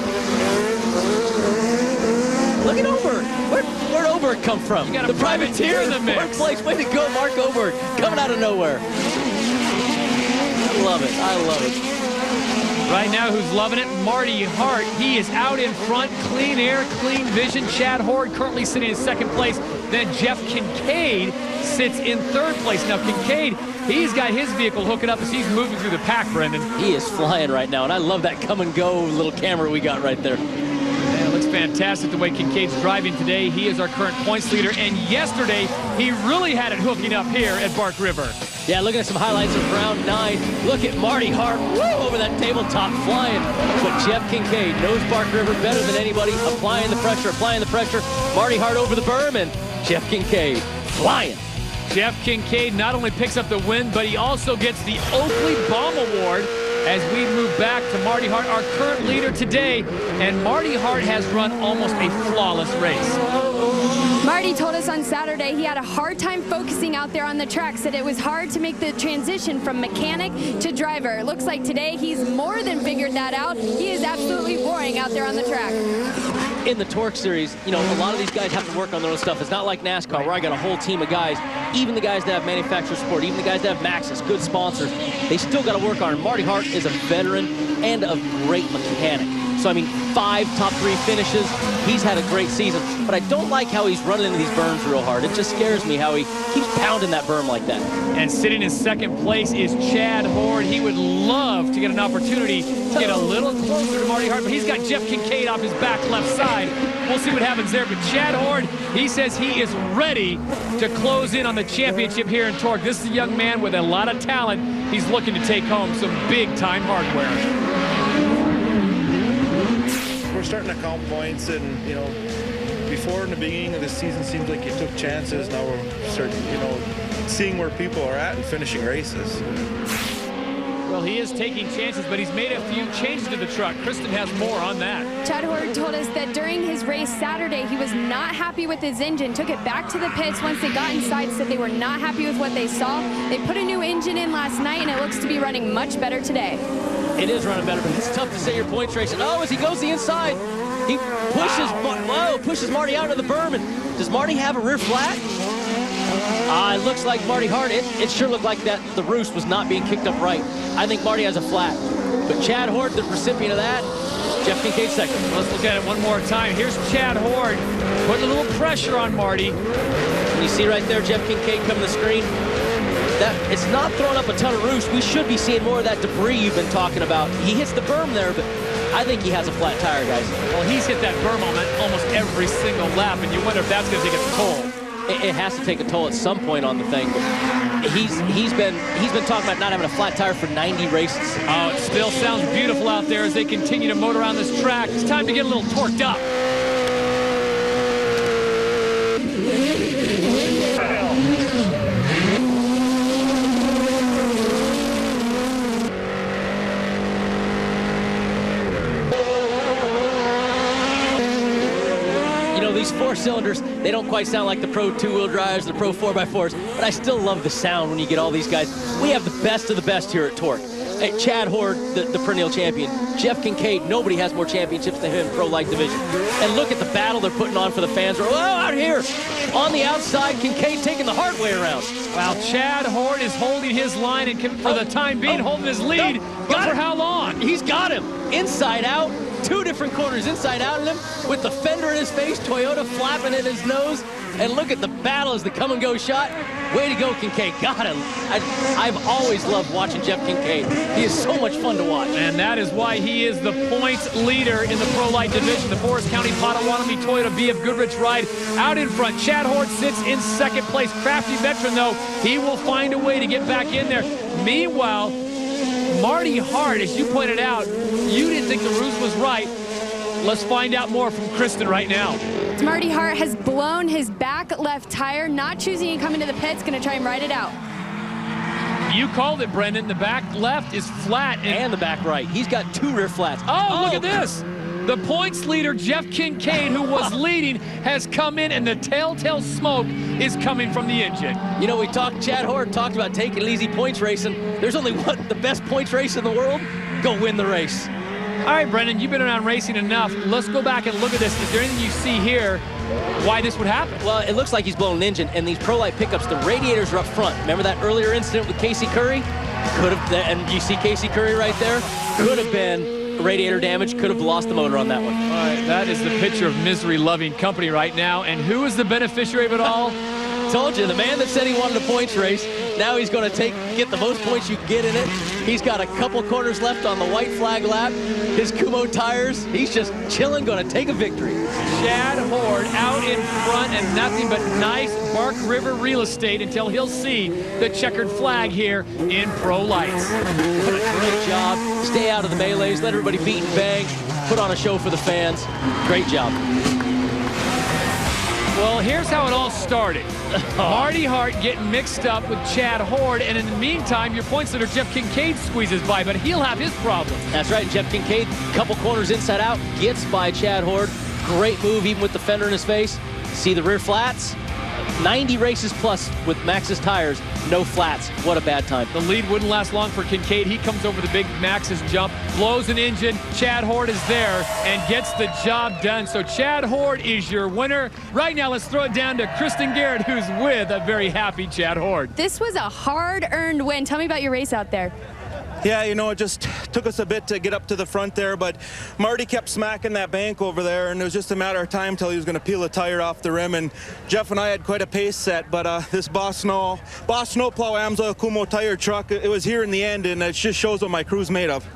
Look at Oberg. Where'd Oberg come from? You got a privateer in the mix. Fourth place. Way to go, Mark Oberg. Coming out of nowhere. I love it. I love it. Right now, who's loving it? Marty Hart. He is out in front. Clean air, clean vision. Chad Horde currently sitting in second place. Then Jeff Kincaid sits in third place. Now, Kincaid, he's got his vehicle hooking up as he's moving through the pack, Brendan. He is flying right now, and I love that come and go little camera we got right there. And it looks fantastic the way Kincaid's driving today. He is our current points leader, and yesterday, he really had it hooking up here at Bark River. Yeah, looking at some highlights of round 9. Look at Marty Hart, woo, over that tabletop flying. But Jeff Kincaid knows Bark River better than anybody, applying the pressure. Marty Hart over the berm, and Jeff Kincaid flying. Jeff Kincaid not only picks up the win, but he also gets the Oakley Bomb Award as we move back to Marty Hart, our current leader today. And Marty Hart has run almost a flawless race. Marty told us on Saturday he had a hard time focusing out there on the track, said it was hard to make the transition from mechanic to driver. It looks like today he's more than figured that out. He is absolutely roaring out there on the track. In the TORC series, you know, a lot of these guys have to work on their own stuff. It's not like NASCAR where I got a whole team of guys, even the guys that have manufacturer support, even the guys that have Maxxis, good sponsors, they still got to work on it. Marty Hart is a veteran and a great mechanic. So, I mean, 5 top 3 finishes. He's had a great season. But I don't like how he's running into these berms real hard. It just scares me how he keeps pounding that berm like that. And sitting in second place is Chad Hord. He would love to get an opportunity to get a little closer to Marty Hart, but he's got Jeff Kincaid off his back left side. We'll see what happens there. But Chad Hord, he says he is ready to close in on the championship here in TORC. This is a young man with a lot of talent. He's looking to take home some big-time hardware. We're starting to count points, and you know, before in the beginning of the season seemed like you took chances. Now we're starting, you know, seeing where people are at and finishing races. Well, he is taking chances, but he's made a few changes to the truck. Kristen has more on that. Chad Hord told us that during his race Saturday, he was not happy with his engine, took it back to the pits once they got inside, said they were not happy with what they saw. They put a new engine in last night, and it looks to be running much better today. It is running better, but it's tough to say your points racing. Oh, as he goes the inside, he pushes, pushes Marty out of the berm. And does Marty have a rear flat? It looks like Marty Hart. It sure looked like that the roost was not being kicked up right. I think Marty has a flat. But Chad Hord, the recipient of that, Jeff Kincaid second. Let's look at it one more time. Here's Chad Hord putting a little pressure on Marty. Can you see right there Jeff Kincaid coming to the screen? It's not throwing up a ton of roost. We should be seeing more of that debris you've been talking about. He hits the berm there, but I think he has a flat tire, guys. Well, he's hit that berm on almost every single lap, and you wonder if that's going to take its toll. It has to take a toll at some point on the thing. But he's been talking about not having a flat tire for 90 races. Oh, it still sounds beautiful out there as they continue to motor around this track. It's time to get a little torqued up. These 4 cylinders, they don't quite sound like the Pro 2-wheel drives, the Pro 4x4s, but I still love the sound when you get all these guys. We have the best of the best here at TORC. Hey, Chad Hord, the perennial champion. Jeff Kincaid, nobody has more championships than him in Pro Light Division. And look at the battle they're putting on for the fans. Oh, out here, on the outside, Kincaid taking the hard way around. Well, Chad Hord is holding his line and for the time being holding his lead. But for how long? He's got him. Inside out. 2 different corners inside out of him with the fender in his face, Toyota flapping in his nose. And look at the battle as the come-and-go shot. Way to go, Kincaid. Got him. I've always loved watching Jeff Kincaid. He is so much fun to watch. And that is why he is the points leader in the Pro Light Division. The Forest County Potawatomi Toyota BF Goodrich ride out in front. Chad Hord sits in second place. Crafty veteran, though, he will find a way to get back in there. Meanwhile, Marty Hart, as you pointed out, you didn't think the roost was right. Let's find out more from Kristen right now. Marty Hart has blown his back left tire, not choosing to come into the pits, going to try and ride it out. You called it, Brendan. The back left is flat. And the back right. He's got 2 rear flats. Oh, look at this. The points leader, Jeff Kincaid, who was leading, has come in, and the telltale smoke is coming from the engine. You know, Chad Hord talked about taking it easy points racing. There's only the best points race in the world. Go win the race. All right, Brendan, you've been around racing enough. Let's go back and look at this. Is there anything you see here why this would happen? Well, it looks like he's blowing an engine, and these Pro Light pickups, the radiators are up front. Remember that earlier incident with Casey Curry? Could have, and you see Casey Curry right there? Could have been radiator damage, could have lost the motor on that one. All right, that is the picture of misery-loving company right now. And who is the beneficiary of it all? Told you, the man that said he wanted a points race, now he's going to get the most points you can get in it. He's got a couple corners left on the white flag lap. His Kumo tires, he's just chilling, going to take a victory. Chad Hord out in front and nothing but nice Bark River real estate until he'll see the checkered flag here in Pro Lights. What a great job. Stay out of the melees, let everybody beat and bang, put on a show for the fans. Great job. Well, here's how it all started. Marty Hart getting mixed up with Chad Horde, and in the meantime, your points leader Jeff Kincaid squeezes by, but he'll have his problem. That's right, Jeff Kincaid, couple corners inside out, gets by Chad Horde. Great move, even with the fender in his face. See the rear flats? 90 races plus with Max's tires, no flats. What a bad time. The lead wouldn't last long for Kincaid. He comes over the big Max's jump, blows an engine. Chad Horde is there and gets the job done. So Chad Horde is your winner. Right now, let's throw it down to Kristen Garrett, who's with a very happy Chad Horde. This was a hard-earned win. Tell me about your race out there. Yeah, you know, it just took us a bit to get up to the front there, but Marty kept smacking that bank over there, and it was just a matter of time till he was going to peel a tire off the rim, and Jeff and I had quite a pace set, but this Boss Snowplow AMSOIL Kumo tire truck, it was here in the end, and it just shows what my crew's made of.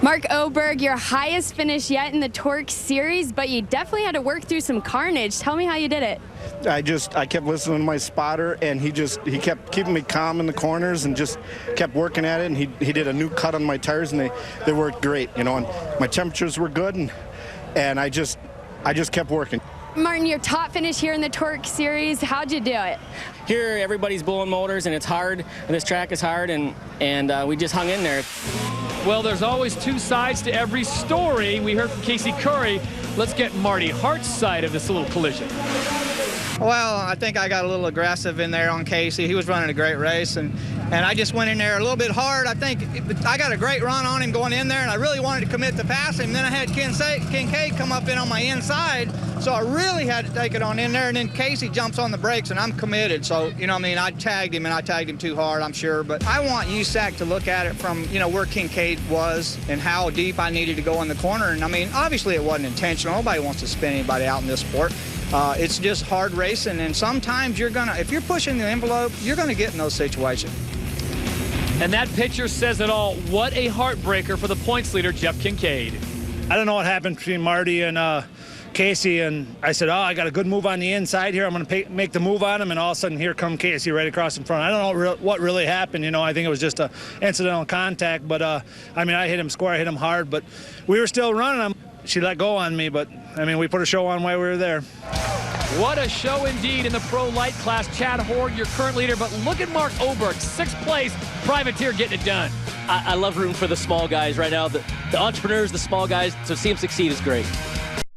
Mark Oberg, your highest finish yet in the TORC series, but you definitely had to work through some carnage. Tell me how you did it. I kept listening to my spotter, and he kept keeping me calm in the corners and just kept working at it, and he did a new cut on my tires, and they worked great, you know, and my temperatures were good, and I just kept working. Martin, your top finish here in the TORC series, how'd you do it? Here, everybody's blowing motors, and it's hard, and this track is hard, and we just hung in there. Well, there's always two sides to every story. We heard from Casey Curry. Let's get Marty Hart's side of this little collision. Well, I think I got a little aggressive in there on Casey. He was running a great race, and I just went in there a little bit hard. I think I got a great run on him going in there, and I really wanted to commit to pass him. Then I had Kincaid come up in on my inside, so I really had to take it on in there, and then Casey jumps on the brakes, and I'm committed. So, you know what I mean, I tagged him too hard, I'm sure. But I want USAC to look at it from, you know, where Kincaid was and how deep I needed to go in the corner. And, I mean, obviously it wasn't intentional. Nobody wants to spin anybody out in this sport. It's just hard racing, and sometimes if you're pushing the envelope, you're gonna get in those situations. And that picture says it all. What a heartbreaker for the points leader, Jeff Kincaid. I don't know what happened between Marty and Casey, and I said, I got a good move on the inside here. I'm gonna make the move on him, and all of a sudden, here come Casey right across in front. I don't know what really happened. You know, I think it was just a incidental contact, but I mean, I hit him square, I hit him hard, but we were still running. She let go on me, but I mean, we put a show on while we were there. What a show indeed in the pro light class. Chad Horde, your current leader, but look at Mark Oberg, 6th place, privateer getting it done. I love rooting for the small guys right now. The entrepreneurs, the small guys, to see them succeed is great.